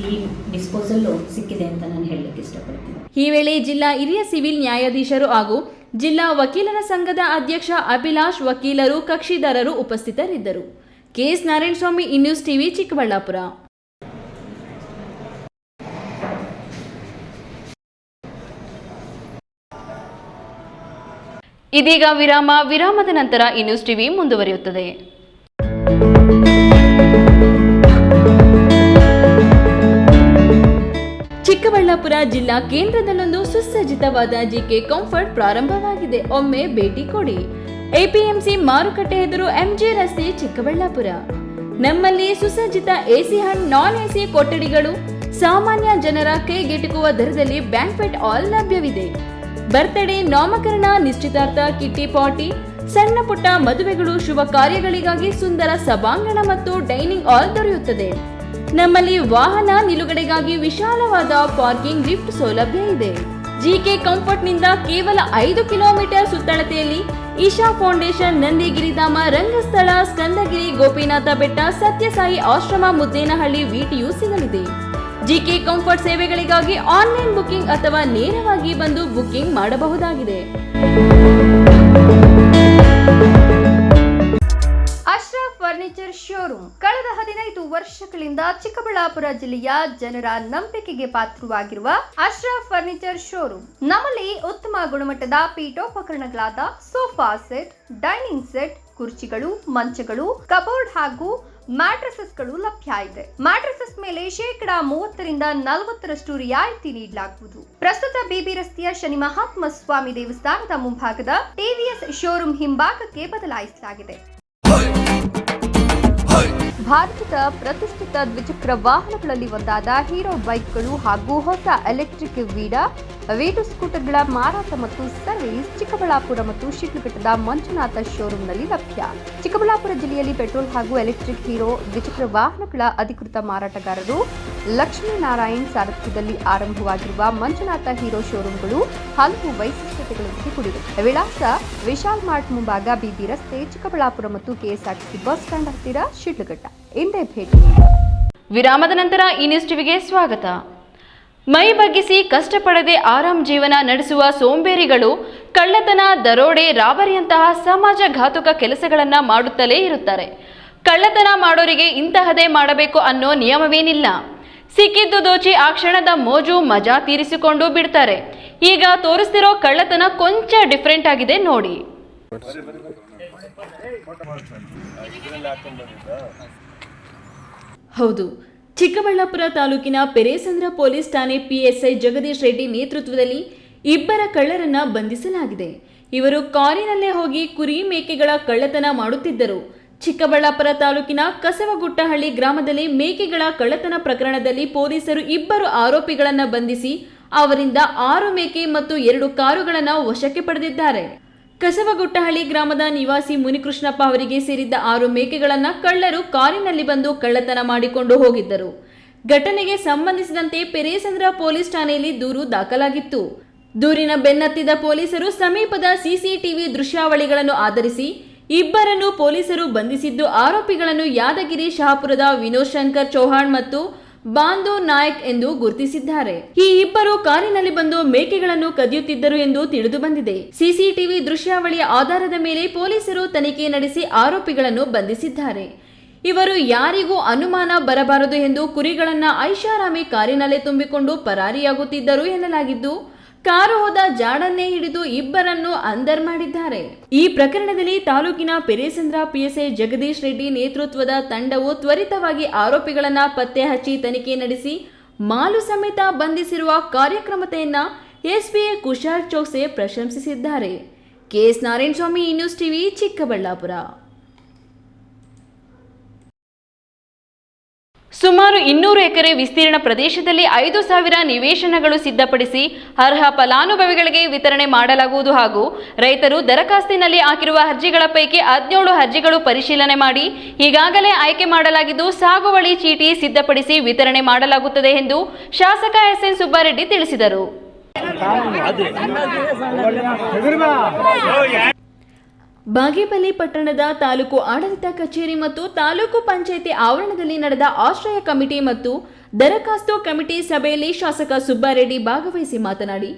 S5: ಈ ಡಿಸ್ಪೋಸಲ್ ಸಿಕ್ಕಿದೆ ಅಂತ ನಾನು ಹೇಳಲಿಕ್ಕೆ ಇಷ್ಟಪಡ್ತೀನಿ.
S2: ಈ ವೇಳೆ ಜಿಲ್ಲಾ ಹಿರಿಯ ಸಿವಿಲ್ ನ್ಯಾಯಾಧೀಶರು ಹಾಗೂ ಜಿಲ್ಲಾ ವಕೀಲರ ಸಂಘದ ಅಧ್ಯಕ್ಷ ಅಭಿಲಾಷ್, ವಕೀಲರು, ಕಕ್ಷಿದಾರರು ಉಪಸ್ಥಿತರಿದ್ದರು. K S Narayanaswamy, news TV, Chikkaballapur.
S1: ಇದೀಗ ವಿರಾಮದ ನಂತರ ನ್ಯೂಸ್ ಟಿವಿ ಮುಂದುವರಿಯುತ್ತದೆ.
S2: ಚಿಕ್ಕಬಳ್ಳಾಪುರ ಜಿಲ್ಲಾ ಕೇಂದ್ರದಲ್ಲೊಂದು ಸುಸಜ್ಜಿತವಾದ ಜಿಕೆ ಕಂಫರ್ಟ್ ಪ್ರಾರಂಭವಾಗಿದೆ. ಒಮ್ಮೆ ಭೇಟಿ ಕೊಡಿ. ಎಪಿಎಂಸಿ ಮಾರುಕಟ್ಟೆ ಎದುರು, ಎಂಜಿ ರಸ್ತೆ, ಚಿಕ್ಕಬಳ್ಳಾಪುರ. ನಮ್ಮಲ್ಲಿ ಸುಸಜ್ಜಿತ ಎಸಿ ಅಂಡ್ ನಾನ್ ಎಸಿ ಕೊಠಡಿಗಳು, ಸಾಮಾನ್ಯ ಜನರ ಕೈಗೆಟುಕುವ ದರದಲ್ಲಿ ಬ್ಯಾಂಕ್ವೆಟ್ ಹಾಲ್ ಲಭ್ಯವಿದೆ. ಬರ್ತ್ಡೇ, ನಾಮಕರಣ, ನಿಶ್ಚಿತಾರ್ಥ, ಕಿಟ್ಟಿ ಪಾರ್ಟಿ, ಸಣ್ಣ ಪುಟ್ಟ ಮದುವೆಗಳು, ಶುಭ ಕಾರ್ಯಗಳಿಗಾಗಿ ಸುಂದರ ಸಭಾಂಗಣ ಮತ್ತು ಡೈನಿಂಗ್ ಹಾಲ್ ದೊರೆಯುತ್ತದೆ. ನಮ್ಮಲ್ಲಿ ವಾಹನ ನಿಲುಗಡೆಗಾಗಿ ವಿಶಾಲವಾದ ಪಾರ್ಕಿಂಗ್, ಲಿಫ್ಟ್ ಸೌಲಭ್ಯ ಇದೆ. ಜಿಕೆ ಕಂಫರ್ಟ್ನಿಂದ ಕೇವಲ 5 ಕಿಲೋಮೀಟರ್ ಸುತ್ತಳತೆಯಲ್ಲಿ ಈಶಾ ಫೌಂಡೇಶನ್, ನಂದಿಗಿರಿಧಾಮ, ರಂಗಸ್ಥಳ, ಸ್ಕಂದಗಿರಿ, ಗೋಪಿನಾಥ ಬೆಟ್ಟ, ಸತ್ಯಸಾಯಿ ಆಶ್ರಮ, ಮುದ್ದೇನಹಳ್ಳಿ, ವಿಟಿಯು ಸಿಗಲಿದೆ. ಜಿಕೆ ಕಂಫರ್ಟ್ ಸೇವೆಗಳಿಗಾಗಿ ಆನ್ಲೈನ್ ಬುಕಿಂಗ್ ಅಥವಾ ನೇರವಾಗಿ ಬಂದು ಬುಕಿಂಗ್ ಮಾಡಬಹುದಾಗಿದೆ.
S7: ಅಶ್ರಫ್ ಫರ್ನಿಚರ್ ಫರ್ನಿಚರ್ ಶೋರೂಮ್ ಕಳೆದ 15 ವರ್ಷಗಳಿಂದ ಚಿಕ್ಕಬಳ್ಳಾಪುರ ಜಿಲ್ಲೆಯ ಜನರ ನಂಬಿಕೆಗೆ ಪಾತ್ರವಾಗಿರುವ ಅಶ್ರಫ್ ಫರ್ನಿಚರ್ ಶೋರೂಮ್. ನಮ್ಮಲ್ಲಿ ಉತ್ತಮ ಗುಣಮಟ್ಟದ ಪೀಠೋಪಕರಣಗಳಾದ ಸೋಫಾ ಸೆಟ್, ಡೈನಿಂಗ್ ಸೆಟ್, ಕುರ್ಚಿಗಳು, ಮಂಚಗಳು, ಕಬೋರ್ಡ್ ಹಾಗೂ ಮ್ಯಾಟ್ರೆಸಸ್ಗಳು ಲಭ್ಯ ಇದೆ. ಮ್ಯಾಟ್ರೆಸಸ್ ಮೇಲೆ 30% ರಿಯಾಯಿತಿ ನೀಡಲಾಗುವುದು. ಪ್ರಸ್ತುತ ಬಿಬಿ ರಸ್ತೆಯ ಶನಿ ಮಹಾತ್ಮ ಸ್ವಾಮಿ ದೇವಸ್ಥಾನದ ಮುಂಭಾಗದ ಟಿವಿಎಸ್ ಶೋರೂಮ್ ಹಿಂಭಾಗಕ್ಕೆ ಬದಲಾಯಿಸಲಾಗಿದೆ. ಭಾರತದ ಪ್ರತಿಷ್ಠಿತ ದ್ವಿಚಕ್ರ ವಾಹನಗಳಲ್ಲಿ ಒಂದಾದ ಹೀರೋ ಬೈಕ್ಗಳು ಹಾಗೂ ಹೊಸ ಎಲೆಕ್ಟ್ರಿಕ್ ವೀಡು ಸ್ಕೂಟರ್ಗಳ ಮಾರಾಟ ಮತ್ತು ಸರ್ವಿಸ್ ಚಿಕ್ಕಬಳ್ಳಾಪುರ ಮತ್ತು ಶಿಡ್ಲಘಟ್ಟದ ಮಂಜುನಾಥ ಶೋರೂಮ್ನಲ್ಲಿ ಲಭ್ಯ. ಚಿಕ್ಕಬಳ್ಳಾಪುರ ಜಿಲ್ಲೆಯಲ್ಲಿ ಪೆಟ್ರೋಲ್ ಹಾಗೂ ಎಲೆಕ್ಟ್ರಿಕ್ ಹೀರೋ ದ್ವಿಚಕ್ರ ವಾಹನಗಳ ಅಧಿಕೃತ ಮಾರಾಟಗಾರರು ಲಕ್ಷ್ಮೀನಾರಾಯಣ್ ಸಾರಥ್ಯದಲ್ಲಿ ಆರಂಭವಾಗಿರುವ ಮಂಜುನಾಥ ಹೀರೋ ಶೋರೂಮ್ಗಳು ಹಲವು ವೈಶಿಷ್ಟ್ಯತೆಗಳೊಂದಿಗೆ ಕೂಡಿವೆ. ವಿಳಾಸ ವಿಶಾಲ್ ಮಾರ್ಟ್ ಮುಂಭಾಗ, ಬಿಬಿ ರಸ್ತೆ, ಚಿಕ್ಕಬಳ್ಳಾಪುರ ಮತ್ತು ಕೆಎಸ್ಆರ್ಟಿಸಿ ಬಸ್ ಸ್ಟ್ಯಾಂಡ್ ಹತ್ತಿರ, ಶಿಡ್ಲಘಟ್ಟ. ಇಂದೇ ಭೇಟಿ.
S1: ವಿರಾಮದ ನಂತರ ಈ ನ್ಯೂಸ್ ಟಿವಿಗೆ ಸ್ವಾಗತ. ಮೈ ಬಗ್ಗಿಸಿ ಕಷ್ಟಪಡದೆ ಆರಾಮ್ ಜೀವನ ನಡೆಸುವ ಸೋಂಬೇರಿಗಳು ಕಳ್ಳತನ, ದರೋಡೆ, ರಾಬರಿಯಂತಹ ಸಮಾಜಘಾತುಕ ಕೆಲಸಗಳನ್ನು ಮಾಡುತ್ತಲೇ ಇರುತ್ತಾರೆ. ಕಳ್ಳತನ ಮಾಡೋರಿಗೆ ಇಂತಹದೇ ಮಾಡಬೇಕು ಅನ್ನೋ ನಿಯಮವೇನಿಲ್ಲ. ಸಿಕ್ಕಿದ್ದು ದೋಚಿ ಆ ಕ್ಷಣದ ಮೋಜು ಮಜಾ ತೀರಿಸಿಕೊಂಡು ಬಿಡ್ತಾರೆ. ಈಗ ತೋರಿಸ್ತಿರೋ ಕಳ್ಳತನ ಕೊಂಚ ಡಿಫ್ರೆಂಟ್ ಆಗಿದೆ ನೋಡಿ.
S2: ಹೌದು, ಚಿಕ್ಕಬಳ್ಳಾಪುರ ತಾಲೂಕಿನ ಪೆರೇಸಂದ್ರ ಪೊಲೀಸ್ ಠಾಣೆ ಪಿಎಸ್ಐ ಜಗದೀಶ್ ರೆಡ್ಡಿ ನೇತೃತ್ವದಲ್ಲಿ ಇಬ್ಬರ ಕಳ್ಳರನ್ನ ಬಂಧಿಸಲಾಗಿದೆ. ಇವರು ಕಾರಿನಲ್ಲೇ ಹೋಗಿ ಕುರಿ, ಮೇಕೆಗಳ ಕಳ್ಳತನ ಮಾಡುತ್ತಿದ್ದರು. ಚಿಕ್ಕಬಳ್ಳಾಪುರ ತಾಲೂಕಿನ ಕಸವಗುಟ್ಟಹಳ್ಳಿ ಗ್ರಾಮದಲ್ಲಿ ಮೇಕೆಗಳ ಕಳ್ಳತನ ಪ್ರಕರಣದಲ್ಲಿ ಪೊಲೀಸರು ಇಬ್ಬರು ಆರೋಪಿಗಳನ್ನು ಬಂಧಿಸಿ ಅವರಿಂದ 6 ಮೇಕೆ ಮತ್ತು 2 ಕಾರುಗಳನ್ನು ವಶಕ್ಕೆ ಪಡೆದಿದ್ದಾರೆ. ಕಸವಗುಟ್ಟಹಳ್ಳಿ ಗ್ರಾಮದ ನಿವಾಸಿ ಮುನಿಕೃಷ್ಣಪ್ಪ ಅವರಿಗೆ ಸೇರಿದ್ದ 6 ಮೇಕೆಗಳನ್ನು ಕಳ್ಳರು ಕಾರಿನಲ್ಲಿ ಬಂದು ಕಳ್ಳತನ ಮಾಡಿಕೊಂಡು ಹೋಗಿದ್ದರು. ಘಟನೆಗೆ ಸಂಬಂಧಿಸಿದಂತೆ ಪೆರೇಸಂದ್ರ ಪೊಲೀಸ್ ಠಾಣೆಯಲ್ಲಿ ದೂರು ದಾಖಲಾಗಿತ್ತು. ದೂರಿನ ಬೆನ್ನತ್ತಿದ ಪೊಲೀಸರು ಸಮೀಪದ ಸಿಸಿಟಿವಿ ದೃಶ್ಯಾವಳಿಗಳನ್ನು ಆಧರಿಸಿ ಇಬ್ಬರನ್ನು ಪೊಲೀಸರು ಬಂಧಿಸಿದ್ದು, ಆರೋಪಿಗಳನ್ನು ಯಾದಗಿರಿ ಶಹಾಪುರದ ವಿನೋದ್ ಶಂಕರ್ ಚೌಹಾಣ್ ಮತ್ತು ಬಾಂಧು ನಾಯಕ್ ಎಂದು ಗುರುತಿಸಿದ್ದಾರೆ. ಈ ಇಬ್ಬರು ಕಾರಿನಲ್ಲಿ ಬಂದು ಮೇಕೆಗಳನ್ನು ಕದಿಯುತ್ತಿದ್ದರು ಎಂದು ತಿಳಿದು ಬಂದಿದೆ. ಸಿಸಿಟಿವಿ ದೃಶ್ಯಾವಳಿಯ ಆಧಾರದ ಮೇಲೆ ಪೊಲೀಸರು ತನಿಖೆ ನಡೆಸಿ ಆರೋಪಿಗಳನ್ನು ಬಂಧಿಸಿದ್ದಾರೆ. ಇವರು ಯಾರಿಗೂ ಅನುಮಾನ ಬರಬಾರದು ಎಂದು ಕುರಿಗಳನ್ನ ಐಷಾರಾಮಿ ಕಾರಿನಲ್ಲೇ ತುಂಬಿಕೊಂಡು ಪರಾರಿಯಾಗುತ್ತಿದ್ದರು ಎನ್ನಲಾಗಿದ್ದು, ಕಾರು ಹೋದ ಜಾಡನ್ನೇ ಹಿಡಿದು ಇಬ್ಬರನ್ನು ಅಂದರ್ ಮಾಡಿದ್ದಾರೆ. ಈ ಪ್ರಕರಣದಲ್ಲಿ ತಾಲೂಕಿನ ಪೆರೇಸಂದ್ರ ಪಿಎಸ್ಐ ಜಗದೀಶ್ ರೆಡ್ಡಿ ನೇತೃತ್ವದ ತಂಡವು ತ್ವರಿತವಾಗಿ ಆರೋಪಿಗಳನ್ನ ಪತ್ತೆ ಹಚ್ಚಿ ತನಿಖೆ ನಡೆಸಿ ಮಾಲು ಸಮೇತ ಬಂಧಿಸಿರುವ ಕಾರ್ಯಕ್ರಮತೆಯನ್ನ ಎಸ್ಪಿಎ ಕುಶಾಲ್ ಚೌಕ್ಸೆ ಪ್ರಶಂಸಿಸಿದ್ದಾರೆ. K S Narayanaswamy, news TV, Chikkaballapur.
S1: ಸುಮಾರು 200 ಎಕರೆ ವಿಸ್ತೀರ್ಣ ಪ್ರದೇಶದಲ್ಲಿ 5,000 ನಿವೇಶನಗಳು ಸಿದ್ಧಪಡಿಸಿ ಅರ್ಹ ಫಲಾನುಭವಿಗಳಿಗೆ ವಿತರಣೆ ಮಾಡಲಾಗುವುದು ಹಾಗೂ ರೈತರು ದರಖಾಸ್ತಿನಲ್ಲಿ ಹಾಕಿರುವ ಅರ್ಜಿಗಳ ಪೈಕಿ 17 ಅರ್ಜಿಗಳು ಪರಿಶೀಲನೆ ಮಾಡಿ ಈಗಾಗಲೇ ಆಯ್ಕೆ ಮಾಡಲಾಗಿದ್ದು ಸಾಗುವಳಿ ಚೀಟಿ ಸಿದ್ಧಪಡಿಸಿ ವಿತರಣೆ ಮಾಡಲಾಗುತ್ತದೆ ಎಂದು ಶಾಸಕ ಎಸ್ಎನ್ ಸುಬ್ಬಾರೆಡ್ಡಿ ತಿಳಿಸಿದರು.
S2: ಬಾಗೇಪಲ್ಲಿ ಪಟ್ಟಣದ ತಾಲೂಕು ಆಡಳಿತ ಕಚೇರಿ ಮತ್ತು ತಾಲೂಕು ಪಂಚಾಯಿತಿ ಆವರಣದಲ್ಲಿ ನಡೆದ ಆಶ್ರಯ ಕಮಿಟಿ ಮತ್ತು ದರಖಾಸ್ತು ಕಮಿಟಿ ಸಭೆಯಲ್ಲಿ ಶಾಸಕ ಸುಬ್ಬಾರೆಡ್ಡಿ ಭಾಗವಹಿಸಿ ಮಾತನಾಡಿ,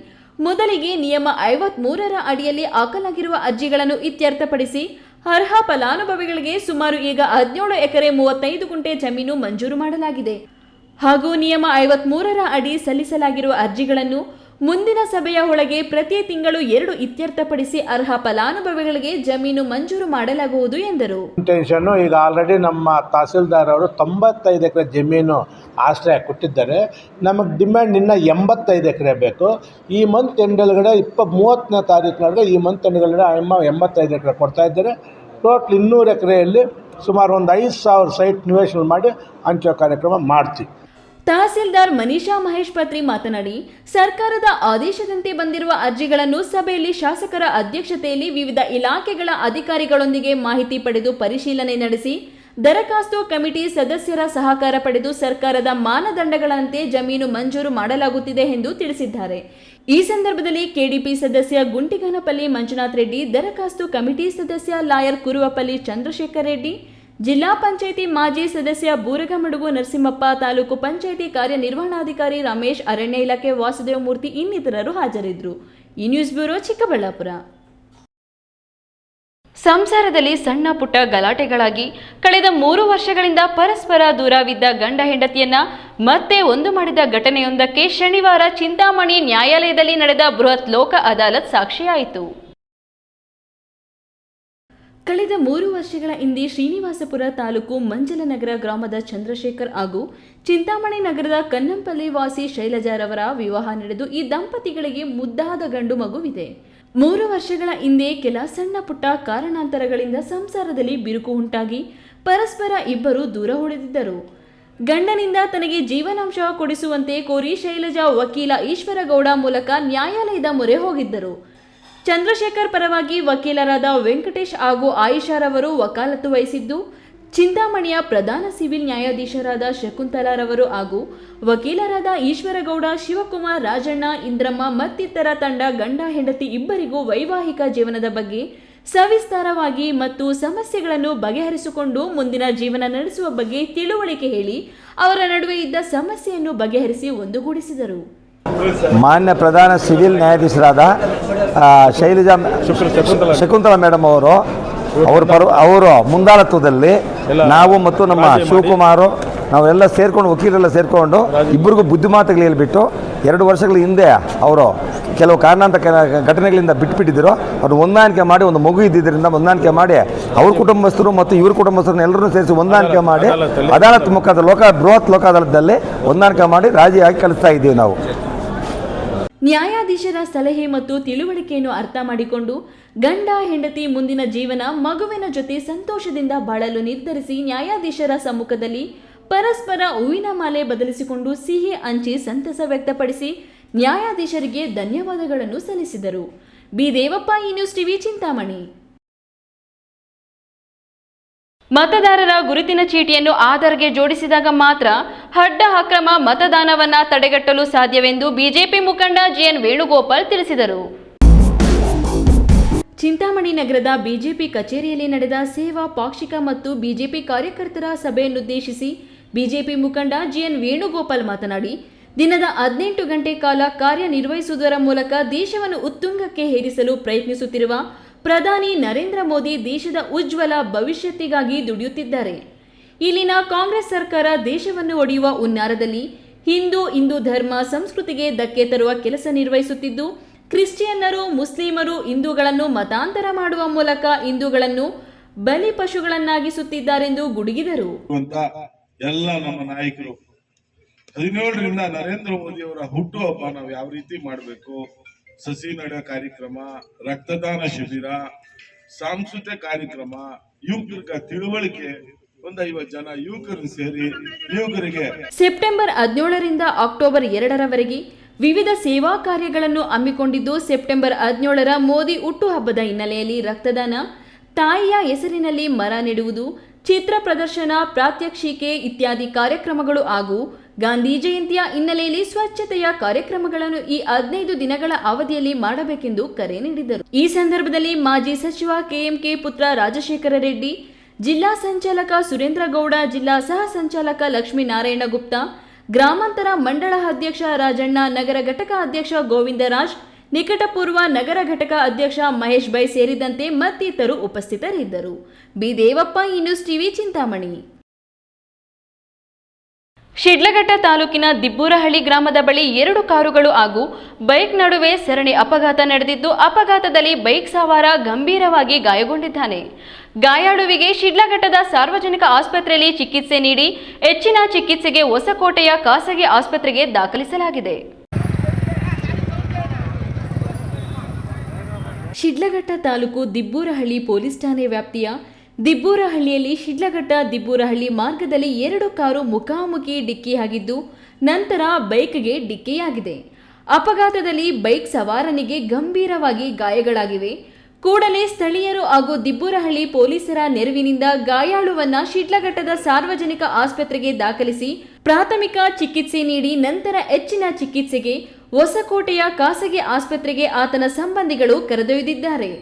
S2: ಮೊದಲಿಗೆ ನಿಯಮ 53ರ ಅಡಿಯಲ್ಲಿ ಹಾಕಲಾಗಿರುವ ಅರ್ಜಿಗಳನ್ನು ಇತ್ಯರ್ಥಪಡಿಸಿ ಅರ್ಹ ಫಲಾನುಭವಿಗಳಿಗೆ ಸುಮಾರು ಈಗ 17 ಎಕರೆ 35 ಗುಂಟೆ ಜಮೀನು ಮಂಜೂರು ಮಾಡಲಾಗಿದೆ ಹಾಗೂ ನಿಯಮ 53ರ ಅಡಿ ಸಲ್ಲಿಸಲಾಗಿರುವ ಅರ್ಜಿಗಳನ್ನು ಮುಂದಿನ ಸಭೆಯ ಒಳಗೆ ಪ್ರತಿ ತಿಂಗಳು 2 ಇತ್ಯರ್ಥಪಡಿಸಿ ಅರ್ಹ ಫಲಾನುಭವಿಗಳಿಗೆ ಜಮೀನು ಮಂಜೂರು ಮಾಡಲಾಗುವುದು ಎಂದರು.
S8: ಇಂಟೆನ್ಷನ್ನು ಈಗ ಆಲ್ರೆಡಿ ನಮ್ಮ ತಹಸೀಲ್ದಾರ್ ಅವರು 95 ಎಕರೆ ಜಮೀನು ಆಶ್ರಯ ಕೊಟ್ಟಿದ್ದಾರೆ. ನಮಗೆ ಡಿಮ್ಯಾಂಡ್ ಇನ್ನು 85 ಎಕರೆ ಬೇಕು. ಈ ಮಂತ್ ಎಂಡಲ್ಗಡೆ 30ನೇ ತಾರೀಕಿನೊಳಗೆ ಈ ಮಂತ್ ಎಂಡ್ಗಡೆ 85 ಎಕರೆ ಕೊಡ್ತಾ ಇದ್ದಾರೆ. ಟೋಟಲ್ 200 ಎಕರೆಯಲ್ಲಿ ಸುಮಾರು ಒಂದು 5,000 ಸೈಟ್ ನಿವೇಶನ ಮಾಡಿ ಹಂಚೋ ಕಾರ್ಯಕ್ರಮ ಮಾಡ್ತೀವಿ.
S2: ತಹಸೀಲ್ದಾರ್ ಮನೀಷಾ ಮಹೇಶ್ ಪತ್ರಿ ಮಾತನಾಡಿ, ಸರ್ಕಾರದ ಆದೇಶದಂತೆ ಬಂದಿರುವ ಅರ್ಜಿಗಳನ್ನು ಸಭೆಯಲ್ಲಿ ಶಾಸಕರ ಅಧ್ಯಕ್ಷತೆಯಲ್ಲಿ ವಿವಿಧ ಇಲಾಖೆಗಳ ಅಧಿಕಾರಿಗಳೊಂದಿಗೆ ಮಾಹಿತಿ ಪಡೆದು ಪರಿಶೀಲನೆ ನಡೆಸಿ ದರಖಾಸ್ತು ಕಮಿಟಿ ಸದಸ್ಯರ ಸಹಕಾರ ಪಡೆದು ಸರ್ಕಾರದ ಮಾನದಂಡಗಳಂತೆ ಜಮೀನು ಮಂಜೂರು ಮಾಡಲಾಗುತ್ತಿದೆ ಎಂದು ತಿಳಿಸಿದ್ದಾರೆ. ಈ ಸಂದರ್ಭದಲ್ಲಿ ಕೆಡಿಪಿ ಸದಸ್ಯ ಗುಂಟಿಗನಪಲ್ಲಿ ಮಂಜುನಾಥ್ ರೆಡ್ಡಿ, ದರಖಾಸ್ತು ಕಮಿಟಿ ಸದಸ್ಯ ಲಾಯರ್ ಕುರುವಪಲ್ಲಿ ಚಂದ್ರಶೇಖರ್ ರೆಡ್ಡಿ, ಜಿಲ್ಲಾ ಪಂಚಾಯಿತಿ ಮಾಜಿ ಸದಸ್ಯ ಬೂರಗಮಡುಗು ನರಸಿಂಹಪ್ಪ, ತಾಲೂಕು ಪಂಚಾಯಿತಿ ಕಾರ್ಯನಿರ್ವಹಣಾಧಿಕಾರಿ ರಮೇಶ್, ಅರಣ್ಯ ಇಲಾಖೆ ವಾಸುದೇವ ಮೂರ್ತಿ ಇನ್ನಿತರರು ಹಾಜರಿದ್ದರು. ಈ ನ್ಯೂಸ್ ಬ್ಯೂರೋ, ಚಿಕ್ಕಬಳ್ಳಾಪುರ.
S1: ಸಂಸಾರದಲ್ಲಿ ಸಣ್ಣ ಪುಟ್ಟ ಗಲಾಟೆಗಳಾಗಿ ಕಳೆದ 3 ವರ್ಷಗಳಿಂದ ಪರಸ್ಪರ ದೂರವಿದ್ದ ಗಂಡ ಹೆಂಡತಿಯನ್ನ ಮತ್ತೆ ಒಂದು ಮಾಡಿದ ಘಟನೆಯೊಂದಕ್ಕೆ ಶನಿವಾರ ಚಿಂತಾಮಣಿ ನ್ಯಾಯಾಲಯದಲ್ಲಿ ನಡೆದ ಬೃಹತ್ ಲೋಕ ಅದಾಲತ್ ಸಾಕ್ಷಿಯಾಯಿತು. ಕಳೆದ 3 ವರ್ಷಗಳ ಹಿಂದೆ ಶ್ರೀನಿವಾಸಪುರ ತಾಲೂಕು ಮಂಜಲನಗರ ಗ್ರಾಮದ ಚಂದ್ರಶೇಖರ್ ಹಾಗೂ ಚಿಂತಾಮಣಿ ನಗರದ ಕನ್ನಂಪಲ್ಲಿ ವಾಸಿ ಶೈಲಜಾರವರ ವಿವಾಹ ನಡೆದು ಈ ದಂಪತಿಗಳಿಗೆ ಮುದ್ದಾದ ಗಂಡು ಮಗುವಿದೆ. 3 ವರ್ಷಗಳ ಹಿಂದೆ ಕೆಲ ಸಣ್ಣ ಪುಟ್ಟ ಕಾರಣಾಂತರಗಳಿಂದ ಸಂಸಾರದಲ್ಲಿ ಬಿರುಕು ಉಂಟಾಗಿ ಪರಸ್ಪರ ಇಬ್ಬರು ದೂರ ಉಳಿದಿದ್ದರು. ಗಂಡನಿಂದ ತನಗೆ ಜೀವನಾಂಶ ಕೊಡಿಸುವಂತೆ ಕೋರಿ ಶೈಲಜಾ ವಕೀಲ ಈಶ್ವರಗೌಡ ಮೂಲಕ ನ್ಯಾಯಾಲಯದ ಮೊರೆ ಹೋಗಿದ್ದರು. ಚಂದ್ರಶೇಖರ್ ಪರವಾಗಿ ವಕೀಲರಾದ ವೆಂಕಟೇಶ್ ಹಾಗೂ ಆಯಿಷಾರವರು ವಕಾಲತ್ತು ವಹಿಸಿದ್ದು, ಚಿಂತಾಮಣಿಯ ಪ್ರಧಾನ ಸಿವಿಲ್ ನ್ಯಾಯಾಧೀಶರಾದ ಶಕುಂತಲಾರವರು ಹಾಗೂ ವಕೀಲರಾದ ಈಶ್ವರಗೌಡ, ಶಿವಕುಮಾರ್, ರಾಜಣ್ಣ, ಇಂದ್ರಮ್ಮ ಮತ್ತಿತರ ತಂಡ ಗಂಡ ಹೆಂಡತಿ ಇಬ್ಬರಿಗೂ ವೈವಾಹಿಕ ಜೀವನದ ಬಗ್ಗೆ ಸವಿಸ್ತಾರವಾಗಿ ಮತ್ತು ಸಮಸ್ಯೆಗಳನ್ನು ಬಗೆಹರಿಸಿಕೊಂಡು ಮುಂದಿನ ಜೀವನ ನಡೆಸುವ ಬಗ್ಗೆ ತಿಳುವಳಿಕೆ ಹೇಳಿ ಅವರ ನಡುವೆ ಇದ್ದ ಸಮಸ್ಯೆಯನ್ನು ಬಗೆಹರಿಸಿ ಒಂದುಗೂಡಿಸಿದರು.
S9: ಮಾನ್ಯ ಪ್ರಧಾನ ಸಿವಿಲ್ ನ್ಯಾಯಾಧೀಶರಾದ ಶೈಲಜಾ ಶಕುಂತಲಾ ಮೇಡಮ್ ಅವರು ಮುಂದಾಳತ್ವದಲ್ಲಿ ನಾವು ಮತ್ತು ನಮ್ಮ ಶಿವಕುಮಾರು ನಾವೆಲ್ಲ ಸೇರಿಕೊಂಡು ವಕೀಲರೆಲ್ಲ ಸೇರಿಕೊಂಡು ಇಬ್ಬರಿಗೂ ಬುದ್ಧಿಮಾತುಗಳು ಹೇಳ್ಬಿಟ್ಟು 2 ವರ್ಷಗಳ ಹಿಂದೆ ಅವರು ಕೆಲವು ಕಾರಣಾಂತರ ಘಟನೆಗಳಿಂದ ಬಿಟ್ಟುಬಿಟ್ಟಿದ್ದರು. ಅವ್ರು ಹೊಂದಾಣಿಕೆ ಮಾಡಿ ಒಂದು ಮಗು ಇದ್ದಿದ್ದರಿಂದ ಹೊಂದಾಣಿಕೆ ಮಾಡಿ ಅವ್ರ ಕುಟುಂಬಸ್ಥರು ಮತ್ತು ಇವ್ರ ಕುಟುಂಬಸ್ಥರನ್ನ ಎಲ್ಲರೂ ಸೇರಿಸಿ ಹೊಂದಾಣಿಕೆ ಮಾಡಿ ಅದಾಲತ್ ಮುಖಾಂತರ ಬೃಹತ್ ಲೋಕ ಅದಾಲತ್ದಲ್ಲಿ ಹೊಂದಾಣಿಕೆ ಮಾಡಿ ರಾಜಿಯಾಗಿ ಕಳಿಸ್ತಾ ಇದ್ದೀವಿ ನಾವು.
S2: ನ್ಯಾಯಾಧೀಶರ ಸಲಹೆ ಮತ್ತು ತಿಳುವಳಿಕೆಯನ್ನು ಅರ್ಥ ಮಾಡಿಕೊಂಡು ಗಂಡ ಹೆಂಡತಿ ಮುಂದಿನ ಜೀವನ ಮಗುವಿನ ಜೊತೆ ಸಂತೋಷದಿಂದ ಬಾಳಲು ನಿರ್ಧರಿಸಿ ನ್ಯಾಯಾಧೀಶರ ಸಮ್ಮುಖದಲ್ಲಿ ಪರಸ್ಪರ ಹೂವಿನ ಮಾಲೆ ಬದಲಿಸಿಕೊಂಡು ಸಿಹಿ ಹಂಚಿ ಸಂತಸ ವ್ಯಕ್ತಪಡಿಸಿ ನ್ಯಾಯಾಧೀಶರಿಗೆ ಧನ್ಯವಾದಗಳನ್ನು ಸಲ್ಲಿಸಿದರು. ಬಿ ದೇವಪ್ಪ, ಈ ನ್ಯೂಸ್ ಟಿವಿ, ಚಿಂತಾಮಣಿ.
S1: ಮತದಾರರ ಗುರುತಿನ ಚೀಟಿಯನ್ನು ಆಧಾರ್ಗೆ ಜೋಡಿಸಿದಾಗ ಮಾತ್ರ ಅಡ್ಡ ಅಕ್ರಮ ಮತದಾನವನ್ನ ತಡೆಗಟ್ಟಲು ಸಾಧ್ಯವೆಂದು ಬಿಜೆಪಿ ಮುಖಂಡ ಜಿಎನ್ ವೇಣುಗೋಪಾಲ್ ತಿಳಿಸಿದರು.
S2: ಚಿಂತಾಮಣಿ ನಗರದ ಬಿಜೆಪಿ ಕಚೇರಿಯಲ್ಲಿ ನಡೆದ ಸೇವಾ ಪಾಕ್ಷಿಕ ಮತ್ತು ಬಿಜೆಪಿ ಕಾರ್ಯಕರ್ತರ ಸಭೆಯನ್ನುದ್ದೇಶಿಸಿ ಬಿಜೆಪಿ ಮುಖಂಡ ಜಿಎನ್ ವೇಣುಗೋಪಾಲ್ ಮಾತನಾಡಿ, ದಿನದ 18 ಗಂಟೆ ಕಾಲ ಕಾರ್ಯನಿರ್ವಹಿಸುವುದರ ಮೂಲಕ ದೇಶವನ್ನು ಉತ್ತುಂಗಕ್ಕೆ ಏರಿಸಲು ಪ್ರಯತ್ನಿಸುತ್ತಿರುವ ಪ್ರಧಾನಿ ನರೇಂದ್ರ ಮೋದಿ ದೇಶದ ಉಜ್ವಲ ಭವಿಷ್ಯತ್ತಿಗಾಗಿ ದುಡಿಯುತ್ತಿದ್ದಾರೆ. ಇಲ್ಲಿನ ಕಾಂಗ್ರೆಸ್ ಸರ್ಕಾರ ದೇಶವನ್ನು ಒಡೆಯುವ ಹುನ್ನಾರದಲ್ಲಿ ಹಿಂದೂ ಧರ್ಮ ಸಂಸ್ಕೃತಿಗೆ ಧಕ್ಕೆ ತರುವ ಕೆಲಸ ನಿರ್ವಹಿಸುತ್ತಿದ್ದು, ಕ್ರಿಶ್ಚಿಯನ್ನರು, ಮುಸ್ಲಿಮರು ಹಿಂದೂಗಳನ್ನು ಮತಾಂತರ ಮಾಡುವ ಮೂಲಕ ಹಿಂದೂಗಳನ್ನು ಬಲಿ ಪಶುಗಳನ್ನಾಗಿಸುತ್ತಿದ್ದಾರೆಂದು ಗುಡುಗಿದರು.
S10: ಎಲ್ಲ ನಮ್ಮ ನಾಯಕರು 17ರಿಂದ ನರೇಂದ್ರ ಮೋದಿ ಅವರ ಹುಟ್ಟುಹಬ್ಬ ನಾವು ಯಾವ ರೀತಿ ಮಾಡಬೇಕು, ಸಸಿ ನಡೆಯೋ ಕಾರ್ಯಕ್ರಮ, ರಕ್ತದಾನ ಶಿಬಿರ, ಸಾಂಸ್ಕೃತಿಕ ಕಾರ್ಯಕ್ರಮ, ಯುವಕರಿಗೆ ತಿಳುವಳಿಕೆ, ಒಂದು 50 ಜನ ಯುವಕರನ್ನು ಸೇರಿ ಯುವಕರಿಗೆ
S2: ಸೆಪ್ಟೆಂಬರ್ 17ರಿಂದ ಅಕ್ಟೋಬರ್ 2ರವರೆಗೆ ವಿವಿಧ ಸೇವಾ ಕಾರ್ಯಗಳನ್ನು ಹಮ್ಮಿಕೊಂಡಿದ್ದು, ಸೆಪ್ಟೆಂಬರ್ 17ರ ಮೋದಿ ಹುಟ್ಟುಹಬ್ಬದ ಹಿನ್ನೆಲೆಯಲ್ಲಿ ರಕ್ತದಾನ, ತಾಯಿಯ ಹೆಸರಿನಲ್ಲಿ ಮರ ನೆಡುವುದು, ಚಿತ್ರ ಪ್ರದರ್ಶನ, ಪ್ರಾತ್ಯಕ್ಷಿಕೆ ಇತ್ಯಾದಿ ಕಾರ್ಯಕ್ರಮಗಳು ಹಾಗೂ ಗಾಂಧಿ ಜಯಂತಿಯ ಹಿನ್ನೆಲೆಯಲ್ಲಿ ಸ್ವಚ್ಛತೆಯ ಕಾರ್ಯಕ್ರಮಗಳನ್ನು ಈ 15 ದಿನಗಳ ಅವಧಿಯಲ್ಲಿ ಮಾಡಬೇಕೆಂದು ಕರೆ ನೀಡಿದರು. ಈ ಸಂದರ್ಭದಲ್ಲಿ ಮಾಜಿ ಸಚಿವ ಕೆಎಂಕೆ ಪುತ್ರ ರಾಜಶೇಖರ ರೆಡ್ಡಿ, ಜಿಲ್ಲಾ ಸಂಚಾಲಕ ಸುರೇಂದ್ರ ಗೌಡ, ಜಿಲ್ಲಾ ಸಹ ಸಂಚಾಲಕ ಲಕ್ಷ್ಮೀನಾರಾಯಣ ಗುಪ್ತಾ, ಗ್ರಾಮಾಂತರ ಮಂಡಳ ಅಧ್ಯಕ್ಷ ರಾಜಣ್ಣ, ನಗರ ಘಟಕ ಅಧ್ಯಕ್ಷ ಗೋವಿಂದರಾಜ್, ನಿಕಟಪೂರ್ವ ನಗರ ಘಟಕ ಅಧ್ಯಕ್ಷ ಮಹೇಶ್ ಬೈ ಸೇರಿದಂತೆ ಮತ್ತಿತರರು ಉಪಸ್ಥಿತರಿದ್ದರು. ಬಿ ದೇವಪ್ಪ, ಈ ನ್ಯೂಸ್ ಟಿವಿ, ಚಿಂತಾಮಣಿ.
S1: ಶಿಡ್ಲಘಟ್ಟ ತಾಲೂಕಿನ ದಿಬ್ಬೂರಹಳ್ಳಿ ಗ್ರಾಮದ ಬಳಿ 2 ಕಾರುಗಳು ಹಾಗೂ ಬೈಕ್ ನಡುವೆ ಸರಣಿ ಅಪಘಾತ ನಡೆದಿದ್ದು, ಅಪಘಾತದಲ್ಲಿ ಬೈಕ್ ಸವಾರ ಗಂಭೀರವಾಗಿ ಗಾಯಗೊಂಡಿದ್ದಾನೆ. ಗಾಯಾಳುವಿಗೆ ಶಿಡ್ಲಘಟ್ಟದ ಸಾರ್ವಜನಿಕ ಆಸ್ಪತ್ರೆಯಲ್ಲಿ ಚಿಕಿತ್ಸೆ ನೀಡಿ ಹೆಚ್ಚಿನ ಚಿಕಿತ್ಸೆಗೆ ಹೊಸಕೋಟೆಯ ಖಾಸಗಿ ಆಸ್ಪತ್ರೆಗೆ ದಾಖಲಿಸಲಾಗಿದೆ.
S2: ಶಿಡ್ಲಘಟ್ಟ ತಾಲೂಕು ದಿಬ್ಬೂರಹಳ್ಳಿ ಪೊಲೀಸ್ ಠಾಣೆ ವ್ಯಾಪ್ತಿಯ ದಿಬ್ಬೂರಹಳ್ಳಿಯಲ್ಲಿ ಶಿಡ್ಲಘಟ್ಟ ದಿಬ್ಬೂರಹಳ್ಳಿ ಮಾರ್ಗದಲ್ಲಿ 2 ಕಾರು ಮುಖಾಮುಖಿ ಡಿಕ್ಕಿಯಾಗಿದ್ದು, ನಂತರ ಬೈಕ್ಗೆ ಡಿಕ್ಕಿಯಾಗಿದೆ. ಅಪಘಾತದಲ್ಲಿ ಬೈಕ್ ಸವಾರನಿಗೆ ಗಂಭೀರವಾಗಿ ಗಾಯಗಳಾಗಿವೆ. ಕೂಡಲೇ ಸ್ಥಳೀಯರು ಹಾಗೂ ದಿಬ್ಬೂರಹಳ್ಳಿ ಪೊಲೀಸರ ನೆರವಿನಿಂದ ಗಾಯಾಳುವನ್ನ ಶಿಡ್ಲಘಟ್ಟದ ಸಾರ್ವಜನಿಕ ಆಸ್ಪತ್ರೆಗೆ ದಾಖಲಿಸಿ ಪ್ರಾಥಮಿಕ ಚಿಕಿತ್ಸೆ ನೀಡಿ ನಂತರ ಹೆಚ್ಚಿನ ಚಿಕಿತ್ಸೆಗೆ ಹೊಸಕೋಟೆಯ ಖಾಸಗಿ ಆಸ್ಪತ್ರೆಗೆ ಆತನ ಸಂಬಂಧಿಗಳು ಕರೆದೊಯ್ದಿದ್ದಾರೆ.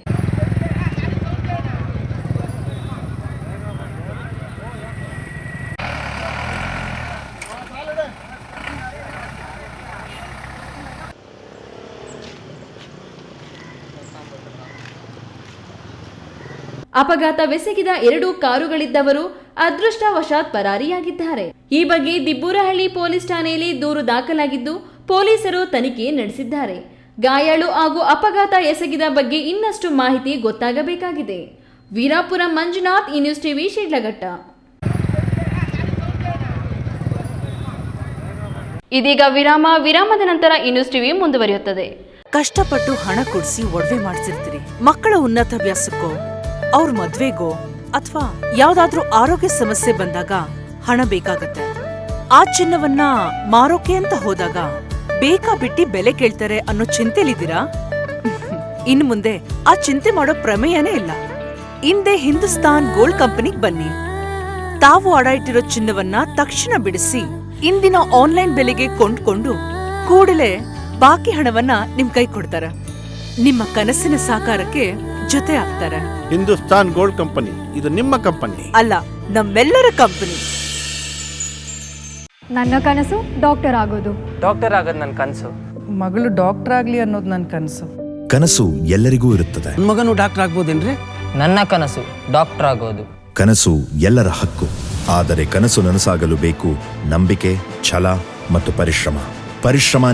S2: ಅಪಘಾತವೆಸಗಿದ 2 ಕಾರುಗಳಿದ್ದವರು ಅದೃಷ್ಟವಶಾತ್ ಪರಾರಿಯಾಗಿದ್ದಾರೆ. ಈ ಬಗ್ಗೆ ದಿಬ್ಬೂರಹಳ್ಳಿ ಪೊಲೀಸ್ ಠಾಣೆಯಲ್ಲಿ ದೂರು ದಾಖಲಾಗಿದ್ದು ಪೊಲೀಸರು ತನಿಖೆ ನಡೆಸಿದ್ದಾರೆ. ಗಾಯಾಳು ಹಾಗೂ ಅಪಘಾತ ಎಸಗಿದ ಬಗ್ಗೆ ಇನ್ನಷ್ಟು ಮಾಹಿತಿ ಗೊತ್ತಾಗಬೇಕಾಗಿದೆ. ವೀರಾಪುರ ಮಂಜುನಾಥ್, ಈ ನ್ಯೂಸ್ ಟಿವಿ, ಶಿಡ್ಲಘಟ್ಟ.
S1: ಇದೀಗ ವಿರಾಮದ ನಂತರ ಈ ನ್ಯೂಸ್ ಟಿವಿ ಮುಂದುವರಿಯುತ್ತದೆ.
S11: ಕಷ್ಟಪಟ್ಟು ಹಣ ಕೊಡಿಸಿ ಒಡವೆ ಮಾಡಿಸಿರ್ತೀರಿ. ಮಕ್ಕಳ ಉನ್ನತ ವ್ಯಾಸಕ್ಕೋ, ಅವ್ರ ಮದ್ವೆಗೋ ಅಥವಾ ಯಾವ್ದಾದ್ರೂ ಆರೋಗ್ಯ ಸಮಸ್ಯೆ ಬಂದಾಗ ಹಣ ಬೇಕಾಗತ್ತೆ. ಆ ಚಿನ್ನವನ್ನ ಮಾರೋಕೆ ಅಂತ ಹೋದಾಗ ಬೇಕಾ ಬಿಟ್ಟಿ ಬೆಲೆ ಕೇಳ್ತಾರೆ ಅನ್ನೋ ಚಿಂತೆಲಿದ್ದೀರಾ? ಇನ್ನು ಮುಂದೆ ಆ ಚಿಂತೆ ಮಾಡೋ ಪ್ರಮೇಯನೇ ಇಲ್ಲ. ಹಿಂದೆ ಹಿಂದೂಸ್ತಾನ್ ಗೋಲ್ಡ್ ಕಂಪನಿಗೆ ಬನ್ನಿ. ತಾವು ಅಡ ಇಟ್ಟಿರೋ ಚಿನ್ನವನ್ನ ತಕ್ಷಣ ಬಿಡಿಸಿ ಇಂದಿನ ಆನ್ಲೈನ್ ಬೆಲೆಗೆ ಕೊಂಡ್ಕೊಂಡು ಕೂಡಲೇ ಬಾಕಿ ಹಣವನ್ನ ನಿಮ್ ಕೈ ಕೊಡ್ತಾರೆ. ನಿಮ್ಮ ಕನಸಿನ ಸಾಕಾರಕ್ಕೆ ಜೊತೆ ಆಗ್ತಾರೆ.
S12: ಹಿಂದೂಸ್ತಾನ್ ಗೋಲ್ಡ್ ಕಂಪನಿ, ಇದು ನಿಮ್ಮ ಕಂಪನಿ
S11: ಅಲ್ಲ, ನಮ್ಮೆಲ್ಲರ ಕಂಪನಿ.
S13: ನನ್ನ ಕನಸು ಡಾಕ್ಟರ್ ಆಗೋದು.
S14: ಡಾಕ್ಟರ್ ಆಗೋದು ನನ್ನ ಕನಸು.
S15: ಮಗಳು ಡಾಕ್ಟರ್ ಆಗ್ಲಿ ಅನ್ನೋದು ನನ್ನ ಕನಸು.
S16: ಕನಸು ಎಲ್ಲರಿಗೂ ಇರುತ್ತದೆ.
S14: ಮಗನು ಡಾಕ್ಟರ್ ಆಗ್ಬೋದೇನ್ರಿ? ನನ್ನ ಕನಸು ಡಾಕ್ಟರ್ ಆಗೋದು.
S16: ಕನಸು ಎಲ್ಲರ ಹಕ್ಕು. ಆದರೆ ಕನಸು ನನಸಾಗಲು ಬೇಕು ನಂಬಿಕೆ, ಛಲ ಮತ್ತು ಪರಿಶ್ರಮ.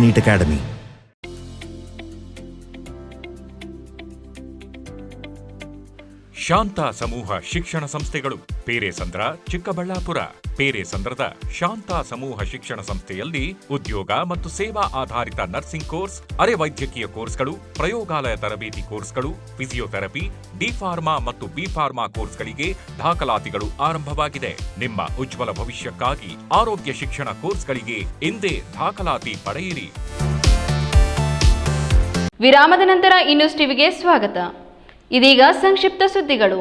S16: Neat academy.
S17: ಶಾಂತ ಸಮೂಹ ಶಿಕ್ಷಣ ಸಂಸ್ಥೆಗಳು ಪೇರೆಸಂದ್ರ, ಚಿಕ್ಕಬಳ್ಳಾಪುರ. ಪೇರೆಸಂದ್ರದ ಶಾಂತ ಸಮೂಹ ಶಿಕ್ಷಣ ಸಂಸ್ಥೆಯಲ್ಲಿ ಉದ್ಯೋಗ ಮತ್ತು ಸೇವಾ ಆಧಾರಿತ ನರ್ಸಿಂಗ್ ಕೋರ್ಸ್, ಅರೆ ವೈದ್ಯಕೀಯ ಕೋರ್ಸ್ಗಳು, ಪ್ರಯೋಗಾಲಯ ತರಬೇತಿ ಕೋರ್ಸ್ಗಳು, ಫಿಸಿಯೋಥೆರಪಿ, ಡಿ ಫಾರ್ಮಾ ಮತ್ತು ಬಿ ಫಾರ್ಮಾ ಕೋರ್ಸ್ಗಳಿಗೆ ದಾಖಲಾತಿಗಳು ಆರಂಭವಾಗಿದೆ. ನಿಮ್ಮ ಉಜ್ವಲ ಭವಿಷ್ಯಕ್ಕಾಗಿ ಆರೋಗ್ಯ ಶಿಕ್ಷಣ ಕೋರ್ಸ್ಗಳಿಗೆ ಇಂದೇ ದಾಖಲಾತಿ ಪಡೆಯಿರಿ.
S1: ವಿರಾಮದ ನಂತರ ಈ ನ್ಯೂಸ್ ಟಿವಿಗೆ ಸ್ವಾಗತ. ಇದೀಗ ಸಂಕ್ಷಿಪ್ತ ಸುದ್ದಿಗಳು.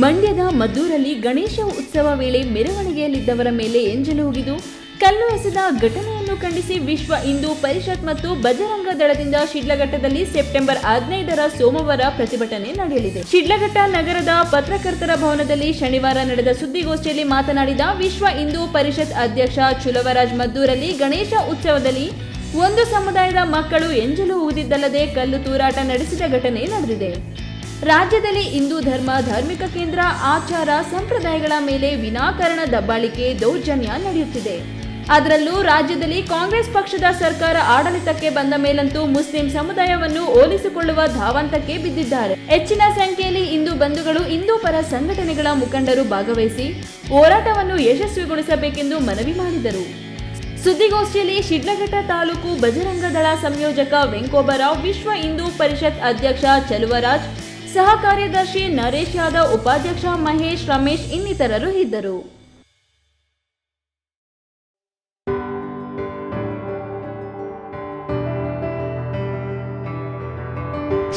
S2: ಮಂಡ್ಯದ ಮದ್ದೂರಲ್ಲಿ ಗಣೇಶ ಉತ್ಸವ ವೇಳೆ ಮೆರವಣಿಗೆಯಲ್ಲಿದ್ದವರ ಮೇಲೆ ಎಂಜಲು ಹೋಗಿದ್ದು ಕಲ್ಲು ಎಸೆದ ಘಟನೆಯನ್ನು ಖಂಡಿಸಿ ವಿಶ್ವ ಹಿಂದೂ ಪರಿಷತ್ ಮತ್ತು ಬಜರಂಗ ದಳದಿಂದ ಶಿಡ್ಲಘಟ್ಟದಲ್ಲಿ ಸೆಪ್ಟೆಂಬರ್ 15ರ ಸೋಮವಾರ ಪ್ರತಿಭಟನೆ ನಡೆಯಲಿದೆ. ಶಿಡ್ಲಘಟ್ಟ ನಗರದ ಪತ್ರಕರ್ತರ ಭವನದಲ್ಲಿ ಶನಿವಾರ ನಡೆದ ಸುದ್ದಿಗೋಷ್ಠಿಯಲ್ಲಿ ಮಾತನಾಡಿದ ವಿಶ್ವ ಹಿಂದೂ ಪರಿಷತ್ ಅಧ್ಯಕ್ಷ ಚುಲವರಾಜ್, ಮದ್ದೂರಲ್ಲಿ ಗಣೇಶ ಉತ್ಸವದಲ್ಲಿ ಒಂದು ಸಮುದಾಯದ ಮಕ್ಕಳು ಎಂಜಲು ಊದಿದ್ದಲ್ಲದೆ ಕಲ್ಲು ತೂರಾಟ ನಡೆಸಿದ ಘಟನೆ ನಡೆದಿದೆ. ರಾಜ್ಯದಲ್ಲಿ ಹಿಂದೂ ಧಾರ್ಮಿಕ ಕೇಂದ್ರ, ಆಚಾರ ಸಂಪ್ರದಾಯಗಳ ಮೇಲೆ ವಿನಾಕಾರಣ ದಬ್ಬಾಳಿಕೆ, ದೌರ್ಜನ್ಯ ನಡೆಯುತ್ತಿದೆ. ಅದರಲ್ಲೂ ರಾಜ್ಯದಲ್ಲಿ ಕಾಂಗ್ರೆಸ್ ಪಕ್ಷದ ಸರ್ಕಾರ ಆಡಳಿತಕ್ಕೆ ಬಂದ ಮೇಲಂತೂ ಮುಸ್ಲಿಂ ಸಮುದಾಯವನ್ನು ಹೋಲಿಸಿಕೊಳ್ಳುವ ಧಾವಂತಕ್ಕೆ ಬಿದ್ದಿದ್ದಾರೆ. ಹೆಚ್ಚಿನ ಸಂಖ್ಯೆಯಲ್ಲಿ ಹಿಂದೂ ಬಂಧುಗಳು, ಹಿಂದೂ ಪರ ಸಂಘಟನೆಗಳ ಮುಖಂಡರು ಭಾಗವಹಿಸಿ ಹೋರಾಟವನ್ನು ಯಶಸ್ವಿಗೊಳಿಸಬೇಕೆಂದು ಮನವಿ ಮಾಡಿದರು. ಸುದ್ದಿಗೋಷ್ಠಿಯಲ್ಲಿ ಶಿಡ್ಲಘಟ್ಟ ತಾಲೂಕು ಬಜರಂಗ ದಳ ಸಂಯೋಜಕ ವೆಂಕೋಬರಾವ್, ವಿಶ್ವ ಹಿಂದೂ ಪರಿಷತ್ ಅಧ್ಯಕ್ಷ ಚಲುವರಾಜ್, ಸಹ ಕಾರ್ಯದರ್ಶಿ ನರೇಶ್ ಯಾದವ್, ಉಪಾಧ್ಯಕ್ಷ ಮಹೇಶ್, ರಮೇಶ್ ಇನ್ನಿತರರು ಇದ್ದರು.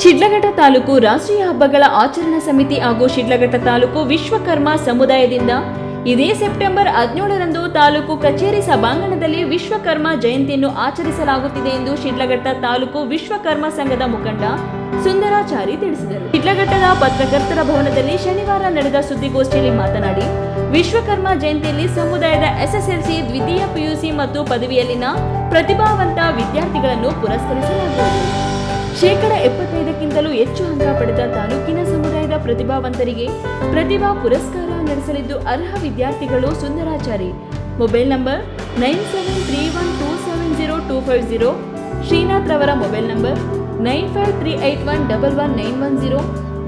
S2: ಶಿಡ್ಲಘಟ್ಟ ತಾಲೂಕು ರಾಷ್ಟ್ರೀಯ ಹಬ್ಬಗಳ ಆಚರಣಾ ಸಮಿತಿ ಹಾಗೂ ಶಿಡ್ಲಘಟ್ಟ ತಾಲೂಕು ವಿಶ್ವಕರ್ಮ ಸಮುದಾಯದಿಂದ ಇದೇ ಸೆಪ್ಟೆಂಬರ್ 17ರಂದು ತಾಲೂಕು ಕಚೇರಿ ಸಭಾಂಗಣದಲ್ಲಿ ವಿಶ್ವಕರ್ಮ ಜಯಂತಿಯನ್ನು ಆಚರಿಸಲಾಗುತ್ತಿದೆ ಎಂದು ಶಿಡ್ಲಘಟ್ಟ ತಾಲೂಕು ವಿಶ್ವಕರ್ಮ ಸಂಘದ ಮುಖಂಡ ಸುಂದರಾಚಾರಿ ತಿಳಿಸಿದರು. ಶಿಡ್ಲಘಟ್ಟದ ಪತ್ರಕರ್ತರ ಭವನದಲ್ಲಿ ಶನಿವಾರ ನಡೆದ ಸುದ್ದಿಗೋಷ್ಠಿಯಲ್ಲಿ ಮಾತನಾಡಿ, ವಿಶ್ವಕರ್ಮ ಜಯಂತಿಯಲ್ಲಿ ಸಮುದಾಯದ ಎಸ್ಎಸ್ಎಲ್ಸಿ, ದ್ವಿತೀಯ ಪಿಯುಸಿ ಮತ್ತು ಪದವಿಯಲ್ಲಿನ ಪ್ರತಿಭಾವಂತ ವಿದ್ಯಾರ್ಥಿಗಳನ್ನು ಪುರಸ್ಕರಿಸಲಾಗುವುದು. 75ಕ್ಕಿಂತಲೂ ಹೆಚ್ಚು ಅಂಕ ಪಡೆದ ತಾಲೂಕಿನ ಸಮುದಾಯದ ಪ್ರತಿಭಾವಂತರಿಗೆ ಪ್ರತಿಭಾ ಪುರಸ್ಕಾರ ನಡೆಸಲಿದ್ದು ಅರ್ಹ ವಿದ್ಯಾರ್ಥಿಗಳು ಸುಂದರಾಚಾರಿ, ಮೊಬೈಲ್ ನಂಬರ್ 9731270250, ಶ್ರೀನಾಥ್ ರವರ ಮೊಬೈಲ್ ನಂಬರ್ 9538111910,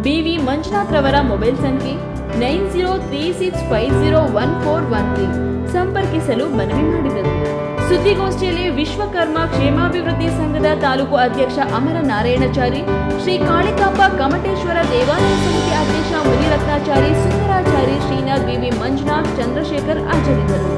S2: ಬಿವಿ ಮಂಜುನಾಥ್ ರವರ ಮೊಬೈಲ್ ಸಂಖ್ಯೆ 9036501413 ಸಂಪರ್ಕಿಸಲು ಮನವಿ ಮಾಡಿದರು. ಸುದ್ದಿಗೋಷ್ಠಿಯಲ್ಲಿ ವಿಶ್ವಕರ್ಮ ಕ್ಷೇಮಾಭಿವೃದ್ಧಿ ಸಂಘದ ತಾಲೂಕು ಅಧ್ಯಕ್ಷ ಅಮರ ನಾರಾಯಣಚಾರಿ, ಶ್ರೀ ಕಾಳಿಕಾಂಬ ಕಮಟೇಶ್ವರ ದೇವಾಲಯ ಸಮಿತಿ ಅಧ್ಯಕ್ಷ ಮುನಿರತ್ನಾಚಾರಿ, ಸುಂದರಾಚಾರಿ, ಶ್ರೀನಾಥ್, ಬಿವಿ ಮಂಜುನಾಥ್, ಚಂದ್ರಶೇಖರ್ ಹಾಜರಿದ್ದರು.